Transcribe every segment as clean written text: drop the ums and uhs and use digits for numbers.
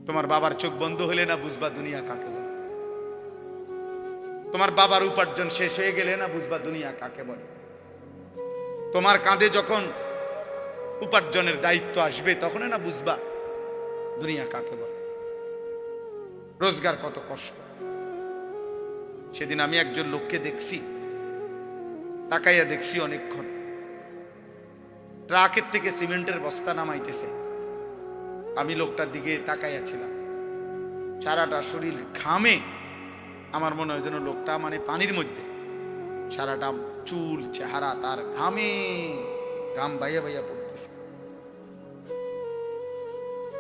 তোমার বাবার চোখ বন্ধ হলে না বুঝবা দুনিয়া কাকে বলে। তোমার বাবার উপার্জন শেষ হয়ে গেলে না বুঝবা দুনিয়া কাকে বলে। তোমার কাঁধে যখন উপার্জনের দায়িত্ব আসবে তখন না বুঝবা দুনিয়া কাকে বলে, রোজগার কত কষ্ট। সেদিন আমি একজন লোককে দেখছি, তাকাইয়া দেখছি অনেকক্ষণ, ট্রাকের থেকে সিমেন্টের বস্তা নামাইতেছে। আমি লোকটার দিকে তাকাইয়া ছিলাম, সারাটা শরীর ঘামে। আমার মনে হয় যেন লোকটা মানে পানির মধ্যে, সারাটা চুল চেহারা তার ঘামে, ঘাম বাইয়া বাইয়া পড়তেছে।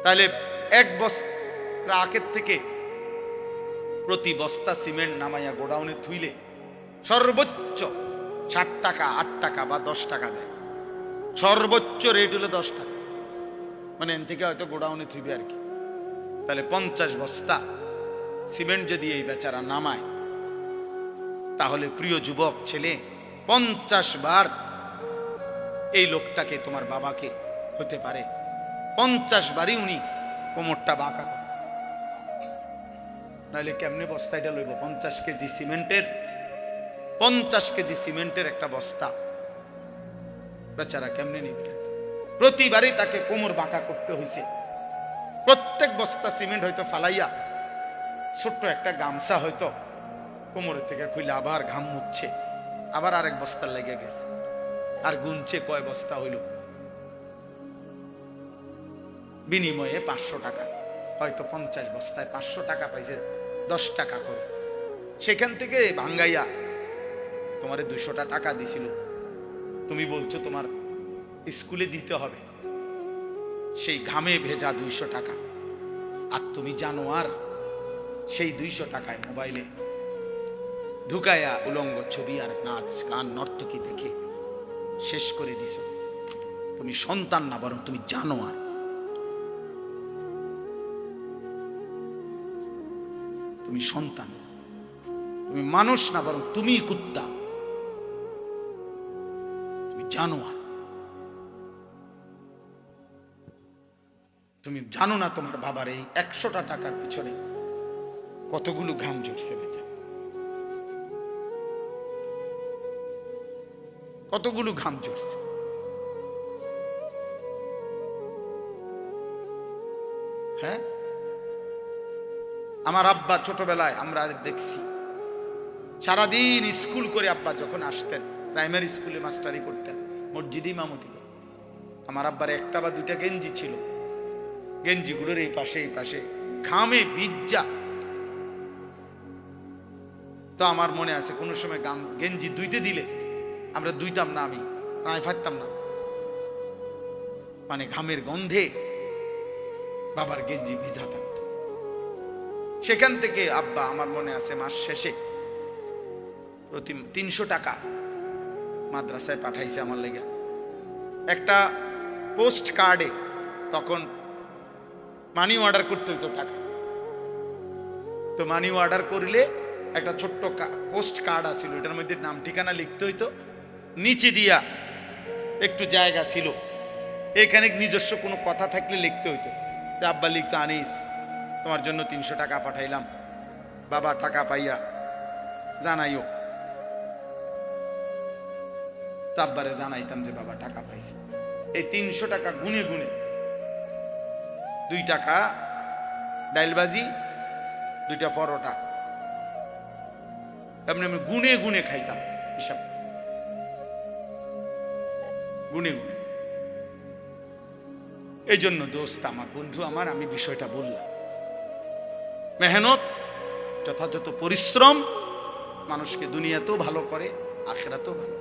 তাহলে এক বস্তা ট্রাকের থেকে প্রতি বস্তা সিমেন্ট নামাইয়া গোডাউনে থুইলে সর্বোচ্চ 60 টাকা, 8 টাকা বা 10 টাকা দেয়। সর্বোচ্চ রেট হলো 10 টাকা, মানে এন থেকে হয়তো গোডাউনে থুইবে আর কি। তাহলে 50 বস্তা সিমেন্ট যদি এই বেচারা নামায়, তাহলে প্রিয় যুবক ছেলে, 50 বার এই লোকটাকে, তোমার বাবাকে হতে পারে 50 বারই উনি কোমরটা বাঁকা করে। নাহলে কেমনে বস্তাটা লইব? 50 কেজি সিমেন্টের, 50 কেজি সিমেন্টের একটা বস্তা বেচারা কেমনে নিবে? প্রতিবারই তাকে কোমর বাঁকা করতে হয়েছে। প্রত্যেক বস্তা সিমেন্ট হয়তো ফালাইয়া ছোট্ট একটা গামছা হয়তো কোমরের থেকে খুলে আবার ঘাম মুছছে, আবার আরেক বস্তার লেগে গেছে, আর গুনছে কয় বস্তা হইল। বিনিময়ে 500 টাকা, হয়তো 50 বস্তায় 500 টাকা পাইছে, 10 টাকা করে। সেখান থেকে ভাঙ্গাইয়া তোমারে 200 টাকা দিছিল, তুমি বলছো তোমার স্কুলে দিতে হবে, সেই ঘামে ভেজা 200 টাকা। আর তুমি জানো আর সেই 200 টাকায় মোবাইলে ঢুকাইয়া উলঙ্গ ছবি আর নাচ গান নর্তকী দেখে শেষ করে দিছ। তুমি সন্তান না, বরং তুমি জানো আর। তুমি সন্তান, তুমি মানুষ না, বরং তুমি কুত্তা, তুমি জানোয়ার। তুমি জানো না তোমার বাবার এই 100টা টাকার পিছনে কতগুলো ঘাম ঝরছে, বেটা, কতগুলো ঘাম ঝরছে। হ্যাঁ, আমার আব্বা ছোটবেলায় আমরা দেখছি সারাদিন স্কুল করে আব্বা যখন আসতেন, প্রাইমারি স্কুলে মাস্টারি করতেন, মসজিদে ইমামতি। আমার আব্বার একটা বা দুইটা গেঞ্জি ছিল, গেঞ্জিগুলোর এই পাশে এই পাশে ঘামে ভিজা। তো আমার মনে আছে কোনো সময় গেঞ্জি ধুইতে দিলে আমরা ধুইতাম না, আমি প্রায় ফাটতাম না, মানে ঘামের গন্ধে বাবার গেঞ্জি ভিজা থাকত। সেখান থেকে আব্বা, আমার মনে আছে, মাস শেষে প্রতি 300 টাকা মাদ্রাসায় পাঠাইছে আমার লেগে। একটা পোস্ট কার্ডে তখন মানি অর্ডার করতে হইতো টাকা, তো মানি অর্ডার করলে একটা ছোট্ট পোস্ট কার্ড আছিল, এটার মধ্যে নাম ঠিকানা লিখতে হইতো, নিচে দিয়া একটু জায়গা ছিল, এখানে নিজস্ব কোনো কথা থাকলে লিখতে হইতো। তো আব্বা লিখতো, আনিস তোমার জন্য 300 টাকা পাঠাইলাম, বাবা টাকা পাইয়া জানাইও। তো আব্বারে জানাইতাম যে বাবা টাকা পাইছে। এই 300 টাকা গুনে গুনে 2 টাকা ডাইলবাজি, 2টা পরোটা, এমনি আমি গুনে গুনে খাইতাম, হিসাব গুনে গুনে। এই জন্য দোস্ত আমার, বন্ধু আমার, আমি বিষয়টা বললাম, মেহনত, যথাযথ পরিশ্রম মানুষকে দুনিয়াতেও ভালো করে, আখিরাতেও ভালো।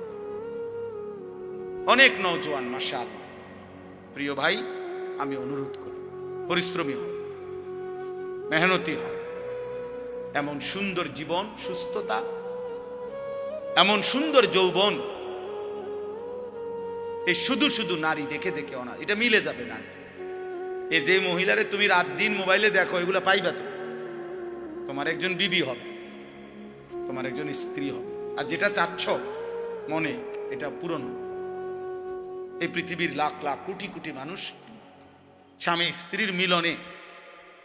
অনেক নওজোয়ান মাশাআল্লাহ, প্রিয় ভাই, আমি অনুরোধ করি পরিশ্রমী হও, মেহনতি হও। এমন সুন্দর জীবন, সুস্থতা, এমন সুন্দর যৌবন, এই শুধু শুধু নারী দেখে দেখে না, এটা মিলে যাবে না। এ যে মহিলারে তুমি রাত দিন মোবাইলে দেখো, এগুলা পাইবা তো, তোমার একজন বিবি হবে, তোমার একজন স্ত্রী হবে। আর যেটা চাচ্ছ মনে, এটা পূরণ হবে। এই পৃথিবীর লাখ লাখ কোটি কোটি মানুষ স্বামী স্ত্রীর মিলনে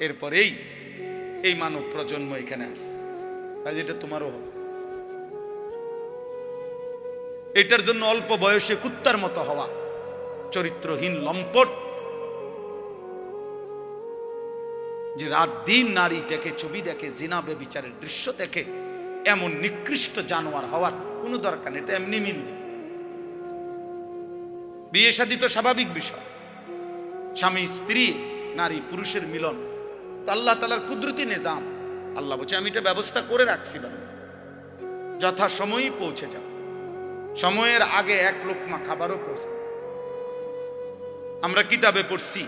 এরপরেই এই মানব প্রজন্ম এখানে আসছে। কাজ এটা তোমারও হবে। এটার জন্য অল্প বয়সে কুত্তার মতো হওয়া, চরিত্রহীন লম্পট, যে রাত দিন নারী দেখে, ছবি দেখে, জিনা ব্যভিচারের দৃশ্য দেখে, এমন নিকৃষ্ট জানোয়ার হওয়ার কোনো দরকার নেই। এটা এমনি মিলবে। বিয়ে শাদী তো স্বাভাবিক বিষয়, স্বামী স্ত্রী, নারী পুরুষের মিলন তো আল্লাহ তাআলার কুদরতি নিজাম। আল্লাহ বলছে আমি এটা ব্যবস্থা করে রাখছি, যথা সময়ই পৌঁছে যাও। সময়ের আগে এক লোকমা খাবারও পৌঁছে। আমরা কিতাবে পড়ছি,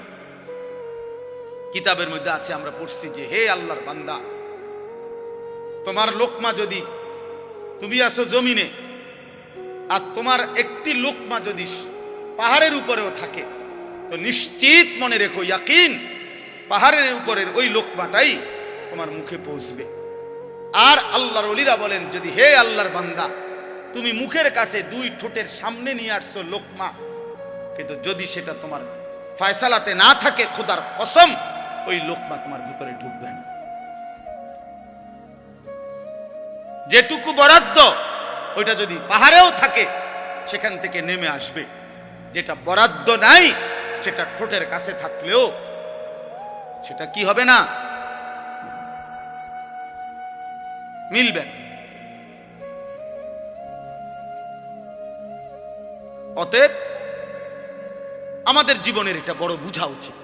কিতাবের মধ্যে আছে, আমরা পড়ছি যে হে আল্লাহর বান্দা, তোমার লোকমা যদি, তুমি আসো জমিনে, আর তোমার একটি লোকমা যদি পাহাড়ের উপরেও থাকে, তো নিশ্চিত মনে রেখো, ইয়াকিন, পাহাড়ের উপরের ওই লোকমাটাই তোমার মুখে পৌঁছবে। আর আল্লাহর ওলিরা বলেন, যদি হে আল্লাহর বান্দা, তুমি মুখের কাছে দুই ঠোঁটের সামনে নিয়ে আসছো লোকমা, কিন্তু যদি সেটা তোমার ফয়সালাতে না থাকে, খোদার কসম ওই লোকমা তোমার ভিতরে ঢুকবে না। যেটুকু বরাদ্দ ওইটা যদি পাহাড়েও থাকে, সেখান থেকে নেমে আসবে। যেটা বরাদ্দ নাই, সেটা ঠোঁটের কাছে থাকলেও সেটা কি হবে না, মিলবে। অতএব আমাদের জীবনের এটা বড় বুঝা উচিত।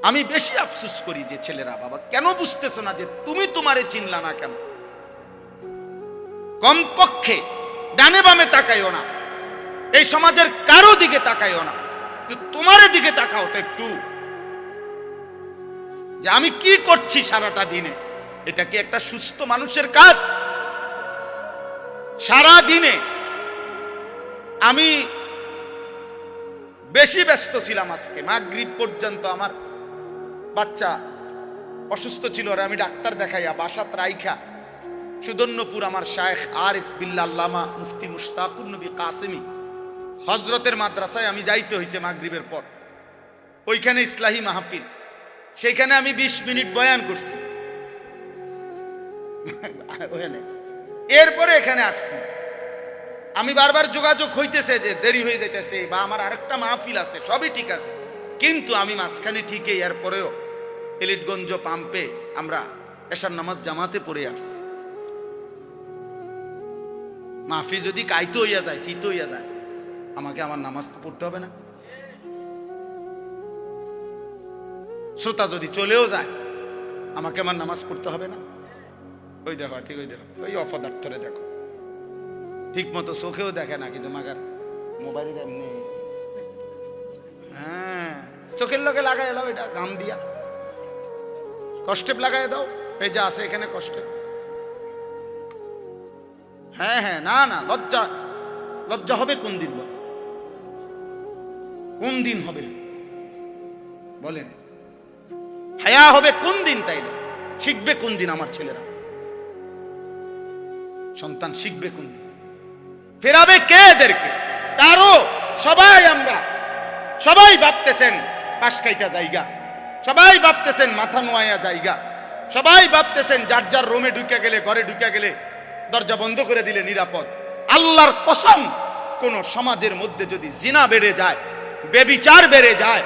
আমি বেশি আফসোস করি যে ছেলেরা, বাবা কেন বুঝতেছো না যে তুমি তোমারে চিনলা না কেন? কমপক্ষে ডানে বামে তাকাইও না, এই সমাজের কারো দিকে তাকাইও না, তোমার দিকে তাকাও তো একটু, যে আমি কি করছি সারাটা দিনে। এটা কি একটা সুস্থ মানুষের কাজ? সারা দিনে আমি বেশি ব্যস্ত ছিলাম। আজকে মাগরিব পর্যন্ত আমার বাচ্চা অসুস্থ ছিল, আর আমি ডাক্তার দেখাইয়া বাসাত রাইখা সুদন্যপুর আমার শায়েখ আরিফ বিল্লাহ আল্লামা মুফতি মুশতাকুর নবী কাসেমি হজরতের মাদ্রাসায় আমি যাইতে হয়েছে মাগরিবের পর। ওইখানে ইসলাহি মাহফিল, সেখানে আমি 20 মিনিট বয়ান করছি। এরপরে এখানে আসছি। আমি বারবার যোগাযোগ হইতেছে যে দেরি হয়ে যাইতেছে, বা আমার আরেকটা মাহফিল আছে, সবই ঠিক আছে, কিন্তু আমি মাঝখানে ঠিকই এরপরেও এলিটগঞ্জ পাম্পে আমরা এশার নামাজ জামাতে পড়ে আসছি। মাহফিল যদি কাইতে হইয়া যায়, শীত হইয়া যায়, আমাকে আমার নামাজ তো পড়তে হবে না? শ্রোতা যদি চলেও যায়, আমাকে আমার নামাজ পড়তে হবে না? ওই দেখো, ঠিক ওই দেখো, ওই অপদার্থরে দেখো, ঠিক মতো চোখেও দেখে না, কিন্তু মাগার মোবাইলে এমনি, হ্যাঁ চোখের লোকে লাগাই এলাও, এটা গাম দিয়া কষ্টে লাগাই দাও, এই যে আছে এখানে কষ্টে। হ্যাঁ হ্যাঁ, না না, লজ্জা, লজ্জা হবে কোন দিন? কোন দিন হবে বলেন? হায়া হবে কোন দিন? তাইলে শিখবে কোন দিন আমার ছেলেরা? সন্তান শিখবে কোন দিন? ফেরাবে কে এদেরকে? কারো। সবাই আমরা সবাই ভাবতেছেন পাশ কাইটা জায়গা, সবাই ভাবতেছেন মাথা নোয়া জায়গা, সবাই ভাবতেছেন যার যার রুমে ঢুকে গেলে, ঘরে ঢুকে গেলে দরজা বন্ধ করে দিলে নিরাপদ। আল্লাহর কসম, কোন সমাজের মধ্যে যদি জিনা বেড়ে যায়, বেবিচার বেড়ে যায়,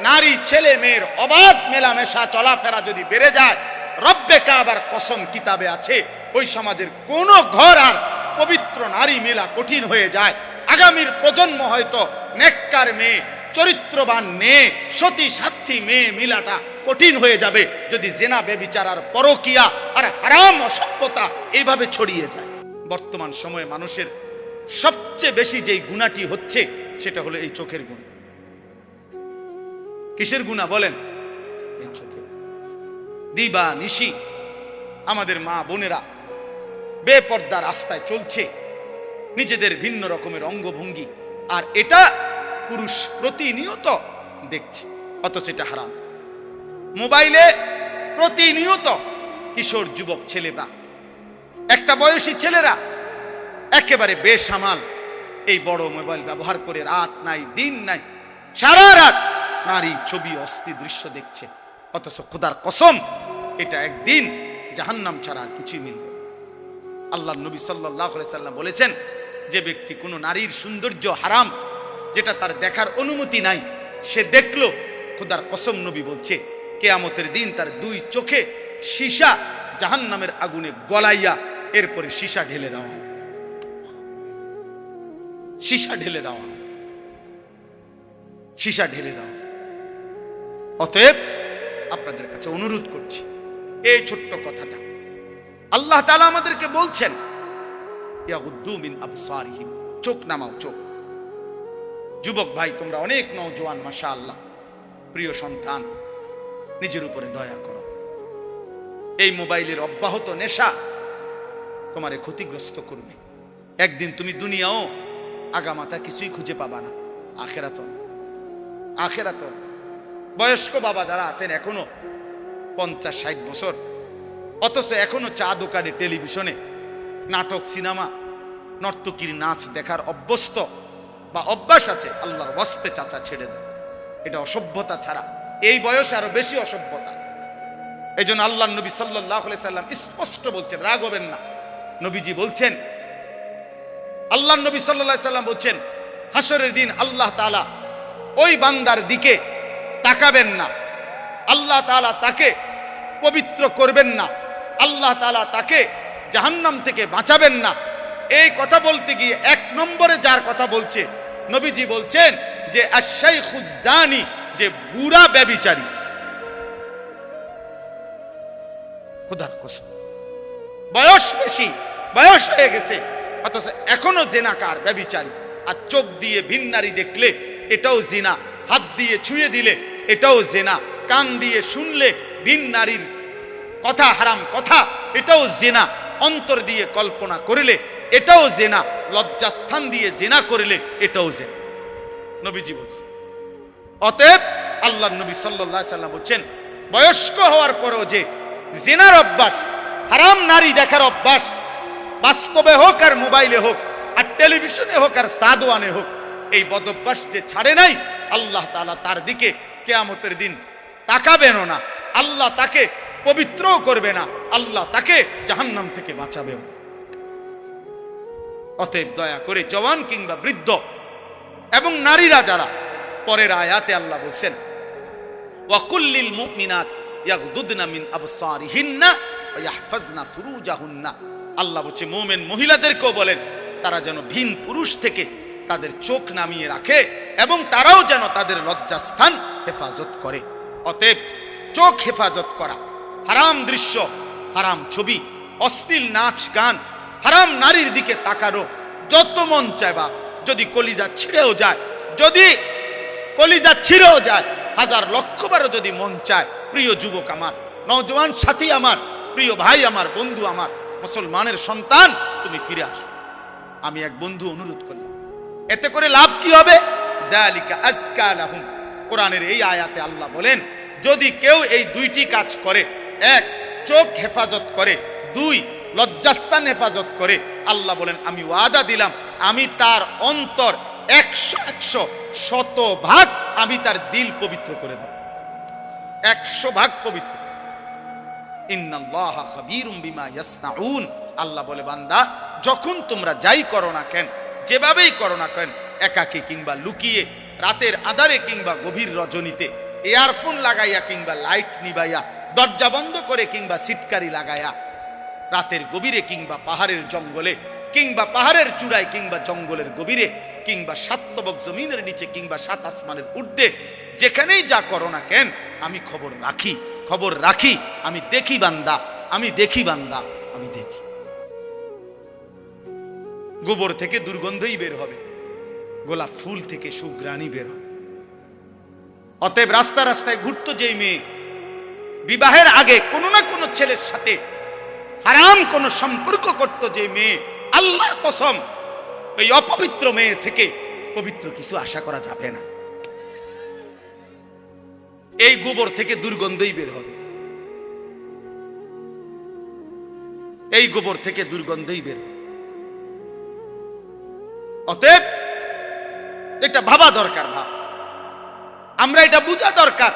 নারী ছেলে মেয়ের অবাধ মেলামেশা চলাফেরা যদি বেড়ে যায়, রব্বে কাবার কসম কিতাবে আছে, ওই সমাজের কোন ঘর আর পবিত্র নারী মেলা কঠিন হয়ে যায়। আগামীর প্রজন্ম হয়তো নেককার মেয়ে, চরিত্রবান মেয়ে, সতী সাথী মেয়ে মিলাটা কঠিন হয়ে যাবে যদি জেনা বেবিচার আর পরকিয়া আর হারাম অসভ্যতা এইভাবে ছড়িয়ে যায়। বর্তমান সময়ে মানুষের সবচেয়ে বেশি যেই গুণাটি হচ্ছে, সেটা হলো এই চোখের গুণ। কিসের গুণা বলেন? এই চোখে। দিবা নিশি আমাদের মা বোনেরা বেপর্দা রাস্তায় চলছে, নিজেদের ভিন্ন রকমের অঙ্গভঙ্গি, আর এটা পুরুষ প্রতিনিয়ত দেখছে, অথচ এটা হারাম। মোবাইলে প্রতিনিয়ত কিশোর যুবক ছেলেরা, একটা বয়সী ছেলেরা একেবারে বেসামাল এই বড় মোবাইল ব্যবহার করে রাত নাই দিন নাই সারা রাত নারী ছবি অস্থির দৃশ্য দেখছে। অথচ খোদার কসম এটা একদিন জাহান্নাম ছাড়া আর কিছুই মিলবে। আল্লাহ নবী সাল্লাল্লাহু আলাইহি সাল্লাম বলেছেন, যে ব্যক্তি কোনো নারীর সৌন্দর্য হারাম, যেটা তার দেখার অনুমতি নাই, সে দেখলো, খোদার কসম নবী বলছে কিয়ামতের দিন তার দুই চোখে সীসা জাহান্নামের আগুনে গলাইয়া এরপরে সীসা ঢেলে দেওয়া হয়, সীসা ঢেলে দেওয়া হয়, সীসা ঢেলে দেওয়া। অতএব আপনাদের কাছে অনুরোধ করছি, এই ছোট্ট কথাটা আল্লাহ তাআলা আমাদেরকে বলছেন, ইয়াগুদ্দু মিন আবসারিহিম, চোখ নামাও, চোখ। যুবক ভাই, তোমরা অনেক নওজোয়ান, মাশাআল্লাহ, প্রিয় সন্তান, নিজের উপরে দয়া করো। এই মোবাইলের অব্যাহত নেশা তোমারে ক্ষতিগ্রস্ত করবে। একদিন তুমি দুনিয়াও আগামাতা কিছুই খুঁজে পাবা না, আখেরাত আখেরাত। বয়স্ক বাবা যারা আছেন এখনো 50-60 বছর, অথচ এখনো চা দোকানে, টেলিভিশনে নাটক, সিনেমা, নর্তকীর নাচ দেখার অভ্যস্ত বা অভ্যাস আছে, আল্লাহর ওয়াস্তে চাচা ছেড়ে দেন। এটা অসভ্যতা ছাড়া এই বয়সে আরো বেশি অসভ্যতা। এই জন্য আল্লাহ নবী সাল্লাল্লাহু আলাইহি সাল্লাম স্পষ্ট বলছেন, রাগ হবেন না, নবীজি বলছেন, আল্লাহ নবী সাল্লাল্লাহু আলাইহি সাল্লাম বলছেন, হাসরের দিন আল্লাহ তাআলা ওই বান্দার দিকে তাকাবেন না, আল্লাহ তাআলা তাকে পবিত্র করবেন না, আল্লাহ তাআলা তাকে জাহান্নাম থেকে বাঁচাবেন না। এই কথা বলতে গিয়ে 1 নম্বরে যার কথা বলছে, নবীজি বলছেন যে আশ-শাইখুজ জানি, যে বুড়া ব্যভিচারী। খোদার কসম, বয়স বেশি, বয়স হয়ে গেছে, অথচ এখনো জিনাকার, ব্যভিচারী। আর চোখ দিয়ে ভিন নারী দেখলে এটাও জিনা, হাত দিয়ে ছুঁয়ে দিলে এটাও জিনা, কান দিয়ে শুনলে ভিন নারীর কথা, হারাম কথা, এটাও জিনা, অন্তর দিয়ে কল্পনা করলে এটাও জিনা, লজ্জাস্থান দিয়ে জিনা করলে এটাও জিনা, নবীজি বলছেন। অতএব আল্লাহ নবী সাল্লাল্লাহু আলাইহি সাল্লাম বলছেন, বয়স্ক হওয়ার পরেও যে জিনার অভ্যাস, হারাম নারী দেখার অভ্যাস, বাস্তবে হোক আর মোবাইলে হোক আর টেলিভিশনে হোক আর সাদওয়ানে হোক, এই বদঅভ্যাস যে ছাড়ে নাই, আল্লাহ তাআলা তার দিকে কিয়ামতের দিন তাকাবেনও না, আল্লাহ তাকে পবিত্রও করবে না, আল্লাহ তাকে জাহান্নাম থেকে বাঁচাবেও। অতএব দয়া করে জওয়ান কিংবা বৃদ্ধ এবং নারীরা যারা, পরের আয়াতে আল্লাহ বলছেন, ওয়া কুল্লিল মুমিনাত ইয়াগদুদনা মিন আবসারিহিন্না ওয়া ইয়াহফাজনা ফুরুজাহুন্না। আল্লাহ বলছে মুমিন মহিলাদেরকেও বলেন তারা যেন ভিন পুরুষ থেকে তাদের চোখ নামিয়ে রাখে এবং তারাও যেন তাদের লজ্জাস্থান হেফাজত করে। অতএব চোখ হেফাজত করা, হারাম দৃশ্য, হারাম ছবি, অশ্লীল নাচ গান, হারাম নারীর দিকে তাকানো যত মন চায়, বা যদি কলিজা ছিঁড়েও যায়, যদি কলিজা ছিঁড়েও যায়, 1000 লক্ষ বারও যদি মন চায়, প্রিয় যুবক আমার, নওজওয়ান সাথী আমার, প্রিয় ভাই আমার, বন্ধু আমার, মুসলমানের সন্তান, তুমি ফিরে আসো। আমি এক বন্ধু অনুরোধ করলাম, এতে করে লাভ কি হবে? যালিকা আজকা লাহুম। কোরআনের এই আয়াতে আল্লাহ বলেন, যদি কেউ এই 2টি কাজ করে, 1 চোখ হেফাজত করে, 2 লজ্জাস্থান হেফাজত করে, আল্লাহ বলেন আমি ওয়াদা দিলাম, আমি তার অন্তর 100 শতভাগ আমি তার দিল পবিত্র করে দেব, 100 ভাগ পবিত্র। ইন্নাল্লাহা খাবীরুম বিমা ইয়াসনাউন। আল্লাহ বলে, বান্দা যখন তোমরা যাই করো না কেন, যেভাবেই করো না কেন, একাকী কিংবা লুকিয়ে, রাতের আধারে কিংবা গভীর রজনীতে, ইয়ারফোন লাগাইয়া কিংবা লাইট নিবাইয়া, দরজা বন্ধ করে কিংবা সিটকারি লাগাইয়া, রাতের গভীরে কিংবা পাহাড়ের জঙ্গলে কিংবা পাহাড়ের চূড়ায় কিংবা জঙ্গলের গভীরে কিংবা 7 তবক জমিনের নিচে কিংবা 7 আসমানের ঊর্ধ্বে, যেখানেই যা করো না কেন, আমি খবর রাখি, খবর রাখি, আমি দেখি বান্দা, আমি দেখি বান্দা, আমি দেখি। গোবর থেকে দুর্গন্ধই বের হবে, গোলাপ ফুল থেকে সুঘ্রাণই বের হবে। অতএব রাস্তা রাস্তায় ঘুরতো যেই মেয়ে, বিবাহের আগে কোনো না কোনো ছেলের সাথে হারাম কোনো সম্পর্ক করত যে মেয়ে, আল্লাহর কসম ওই অপবিত্র মেয়ে থেকে পবিত্র কিছু আশা করা যাবে না। এই গোবর থেকে দুর্গন্ধই বের হবে, এই গোবর থেকে দুর্গন্ধই বের হবে। অতএব এটা ভাবা দরকার, ভাব, আমরা এটা বোঝা দরকার।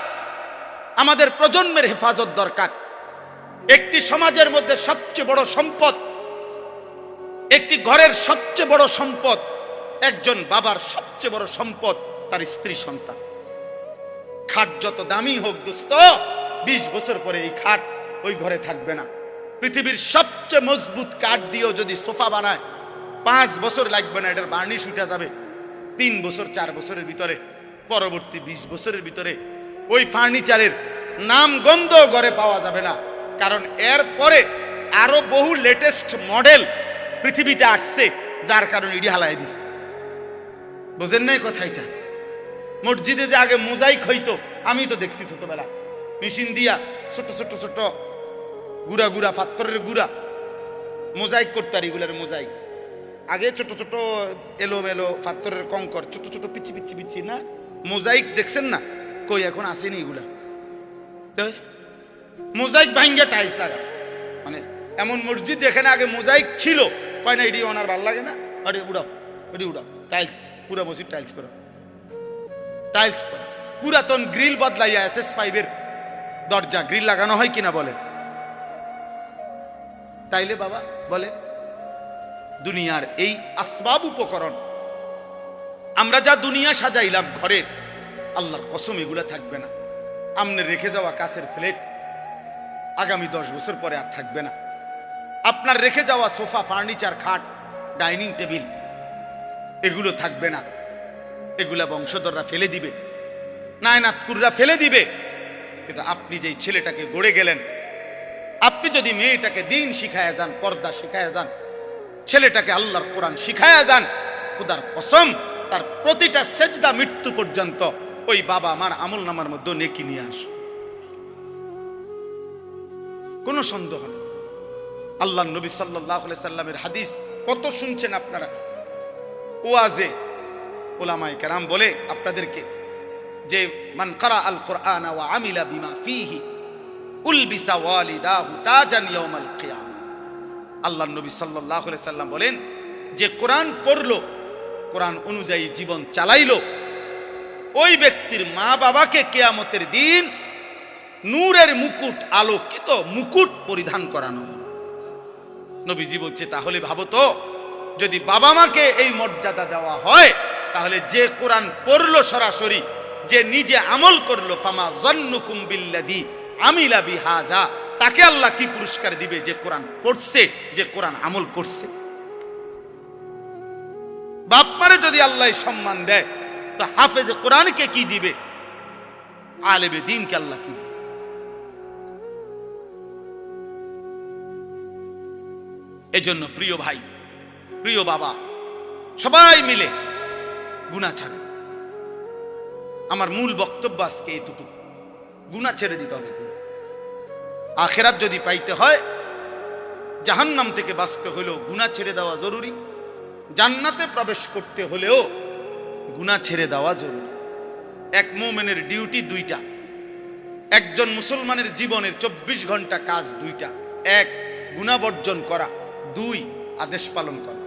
আমাদের প্রজন্মের হেফাজত দরকার। একটি সমাজের মধ্যে সবচেয়ে বড় সম্পদ, একটি ঘরের সবচেয়ে বড় সম্পদ, একজন বাবার সবচেয়ে বড় সম্পদ তার স্ত্রী সন্তান। খাট যত দামি হোক দোস্ত, 20 বছর পরে এই খাট ওই ঘরে থাকবে না। পৃথিবীর সবচেয়ে মজবুত কাঠ দিয়েও যদি সোফা বানায় 5 বছর লাগবে না, এটার বার্নিশ উঠে যাবে 3 বছর 4 বছরের ভিতরে। পরবর্তী 20 বছরের ভিতরে ওই ফার্নিচারের নাম গন্ধ ঘরে পাওয়া যাবে না, কারণ এর পরে আরো বহু লেটেস্ট মডেল পৃথিবীতে আসছে, যার কারণে ইডি হালাই দিছে। বুঝেন নাই কথা? এটা মসজিদে যে আগে মোজাইক হইতো, আমি তো দেখছি ছোটবেলা, মেশিন দিয়া ছোট ছোট ছোট গুড়া গুড়া পাথরের গুড়া মোজাইক করতো। আর এগুলার মোজাইক আগে ছোট ছোট এলো মেলো পাথরের কঙ্কর, ছোট ছোট পিচি পিচি পিচি না মোজাইক দেখছেন না? কই এখন আসেনি এগুলা। মোজাইক ভাঙ্গা টাইলস লাগা, মানে এমন মসজিদ যেখানে আগে মোজাইক ছিল, কয় না এটি ওনার ভাল লাগে না, আরে উড়াও এটি উড়াও, টাইলস পুরা বসি টাইলস করো, টাইলস করো। পুরাতন গ্রিল বদলাইয়া SS5 এর দরজা গ্রিল লাগানো হয় কিনা বলে? তাইলে বাবা বলে দুনিয়ার এই আসবাব উপকরণ আমরা যা দুনিয়া সাজাইলাম ঘরের, আল্লাহর কসম এগুলা থাকবে না। আমনে রেখে যাওয়া কাছের ফ্লেট আগামী 10 বছর পরে আর থাকবে না। আপনার রেখে যাওয়া সোফা, ফার্নিচার, খাট, ডাইনিং টেবিল এগুলো থাকবে না। এগুলা বংশধররা ফেলে দিবে, নায়নাতকুররা ফেলে দিবে। কিন্তু আপনি যেই ছেলেটাকে গড়ে গেলেন, আপনি যদি মেয়েটাকে দিন শিখায়া যান, পর্দা শিখায়া যান, ছেলেটাকে আল্লাহর কোরআন শিখায়া যান, খোদার কসম তার প্রতিটা সেজদা মৃত্যু পর্যন্ত ওই বাবা মার আমল নামার মধ্যে নেকি নিয়ে আস, কোনো সন্দেহ নেই। আল্লাহ নবী সাল্লাল্লাহু আলাইহি সাল্লামের হাদিস কত শুনছেন আপনারা, ওয়াজে উলামায়ে কেরাম বলে আপনাদেরকে যে মান ক্বারা আল কুরআন ওয়া আমিলা বিমা ফীহি উলবিসা ওয়ালিদাহু তাজান ইয়াউমাল কিয়ামা। আল্লাহ নবী সাল্লাল্লাহু আলাইহি সাল্লাম বলেন, যে কোরআন পড়লো, কোরআন অনুযায়ী জীবন চালাইলো, ওই ব্যক্তির মা বাবাকে কিয়ামতের দিন নূরের মুকুট, আলোকিত মুকুট পরিধান করানো। নবীজি বলছে তাহলে ভাবো তো, যদি বাবা মাকে এই মর্যাদা দেওয়া হয়, তাহলে যে কোরআন পড়লো সরাসরি, যে নিজে আমল করলো, ফামা যান্নুকুম বিল্লাযী আমিলা বিহাযা, তাকে আল্লাহ কি পুরস্কার দিবে? যে কোরআন পড়ছে, যে কোরআন আমল করছে। বাপ মারে যদি আল্লাহ সম্মান দেয়, তো হাফেজে কোরআনকে কি দিবে? আলেমে দ্বীনকে আল্লাহ কি দিবে? এজন্য প্রিয় ভাই, প্রিয় বাবা, সবাই মিলে গুনাহ ছাড়েন। আমার মূল বক্তব্য আজকে এতটুকু, গুনাহ ছেড়ে দিতে হবে। আখিরাত যদি পাইতে হয়, জাহান্নাম থেকে বাঁচতে হলেও গুনাহ ছেড়ে দেওয়া জরুরি, জান্নাতে প্রবেশ করতে হলেও গুনাহ ছেড়ে দেওয়া জরুরি। এক মুমিনের ডিউটি দুইটা, একজন মুসলমানের জীবনের 24 ঘন্টা কাজ দুইটা। এক, গুনাহ বর্জন করা, 2, আদেশ পালন করা।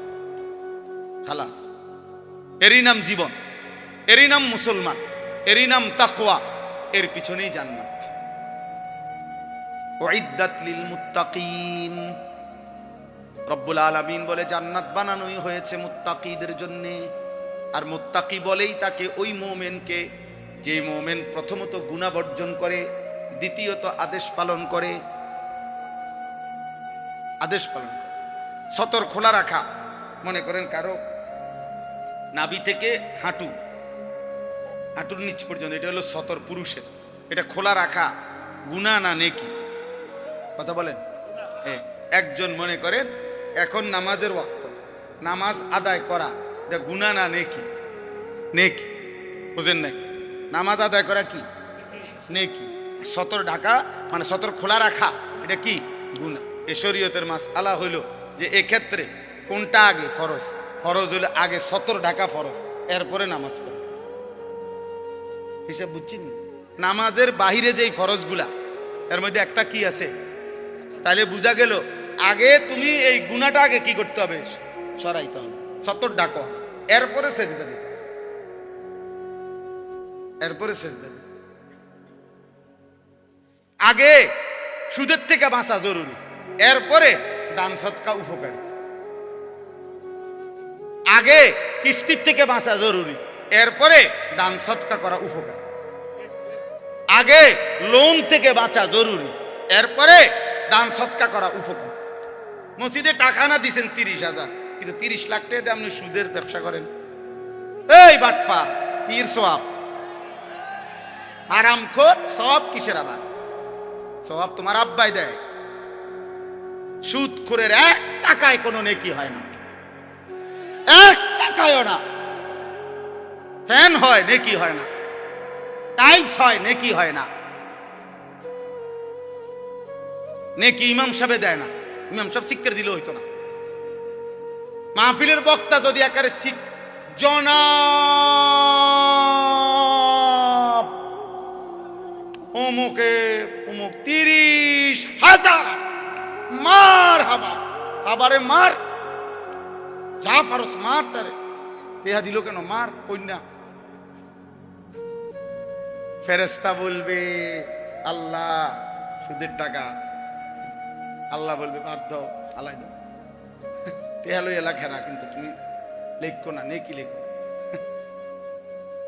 খালাস, এরই নাম জীবন, এরই নাম মুসলমান, এরই নাম তাকওয়া, এর পিছনেই জান্নাত। উইদ্দাত লিল মুত্তাকিন, রব্বুল আলামিন বলে জান্নাত বানানোই হয়েছে মুত্তাকিদের জন্য। আর মুত্তাকি বলেই তাকে ওই মুমিনকে, যে মুমিন প্রথমত গুনাহ বর্জন করে, দ্বিতীয়ত আদেশ পালন করে। আদেশ পালন করে, সতর খোলা রাখা। মনে করেন কারো নাভি থেকে হাঁটুর নিচ পর্যন্ত, এটা হলো সতর পুরুষের, এটা খোলা রাখা গুনাহ না নেকি? কথা বলেন। একজন মনে করেন এখন নামাজের ওয়াক্ত, নামাজ আদায় করা, এটা গুনাহ না নেকি? নেকি, বুঝেন নাই? নামাজ আদায় করা কি নেকি? সতর ঢাকা মানে সতর খোলা রাখা, এটা কি? গুনাহ। এ শরীয়তের মাসআলা হইল যে এক্ষেত্রে কোনটা আগে ফরজ? ফরজ হইলে আগে সতর ঢাকা ফরজ, এরপরে নামাজ পড়া। হিসাব বুঝছেন? নামাজের বাহিরে যেই ফরজগুলা, এর মধ্যে একটা কি আছে? তাহলে বুঝা গেল আগে তুমি এই গুনাহটা আগে কি করতে হবে? সরাইতে হবে, সতর ঢাকা, এরপরে সেজদা দিতে, এরপরে সেজদা দিতে। আগে সুদের থেকে বাঁচা জরুরি, এরপরে দান সদকা উপকার। আগে কিস্তির থেকে বাঁচা জরুরি, এরপরে দান সদকা করা উপকার। আগে লোন থেকে বাঁচা জরুরি, এরপরে দান সদকা করা উপকার। মসজিদে টাকা না দিছেন 30,000, কিন্তু 30 লাখ টাকা দিয়ে আপনি সুদের ব্যবসা করেন। এই বাটফার, পীর সওয়াব হারামখোর, সওয়াব কিসের? আবার সওয়াব তোমার আব্বাই দেয়। সুদখোরের 1 টাকায় কোনো নেকি হয় না, 1 টাকায়ও না। ফ্যান হয় নেকি হয় না, টাইলস হয় নেকি হয় না। নেকি ইমাম সাহেব দেয় না, ইমাম সাহেব শিক্ষা দিলে হইতো না। মাহফিলের বক্তা যদি একারে জনাব অমুকে অমুক 30,000 মার হাবা, আবারে মার, যা ফারস মার, তারে তেহা দিল কেন, মার কন্যা। ফেরেশতা বলবে আল্লাহ সুদের টাকা, আল্লাহ বলবে বাদ দাও, আলাই দাও, তেহা লই এলা খেরা, কিন্তু তুমি লেখো না, নেকি লেখো।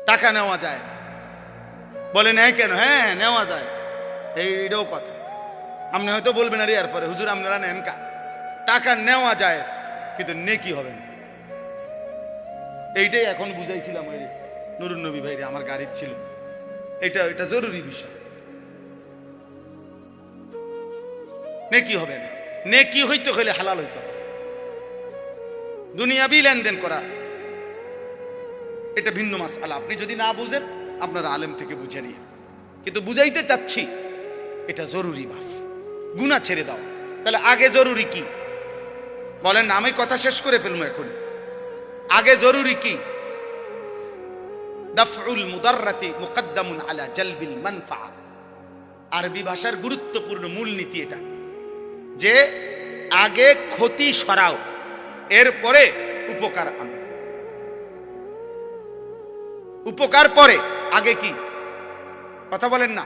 টাকা নেওয়া যায়, বলে নেয় কেন? হ্যাঁ নেওয়া যায়, এইটাও কথা। আপনি হয়তো বলবেন আরে এরপরে হুজুর আপনারা নেন কা, টাকা নেওয়া যায় কিন্তু নেকি হবে না। এইটাই এখন বুঝাইছিলাম ওই নুরুন নবী ভাইরে, আমার গাড়ির ছিল। এটা জরুরি বিষয়। নেকি হবে না, নেকি হইতে হইলে হালাল হইতে হবে। দুনিয়াবি লেনদেন করা এটা ভিন্ন মাসআলা। আপনি যদি না বুঝেন আপনার আলেম থেকে বুঝে নিয়ে, কিন্তু বুঝাইতে চাচ্ছি এটা জরুরি। বাপ গুনাহ ছেড়ে দাও। তাহলে আগে জরুরি কি বলেন? আমি কথা শেষ করে ফেলবো এখন। আগে জরুরি কি? দাফউল মুদাররাতি মুকদ্দামুন আলা জালবিল মানফা। আরবি ভাষার গুরুত্বপূর্ণ মূলনীতি এটা, যে আগে ক্ষতি সরাও, এরপরে উপকার আনো। উপকার পরে, আগে কি? কথা বলেন না,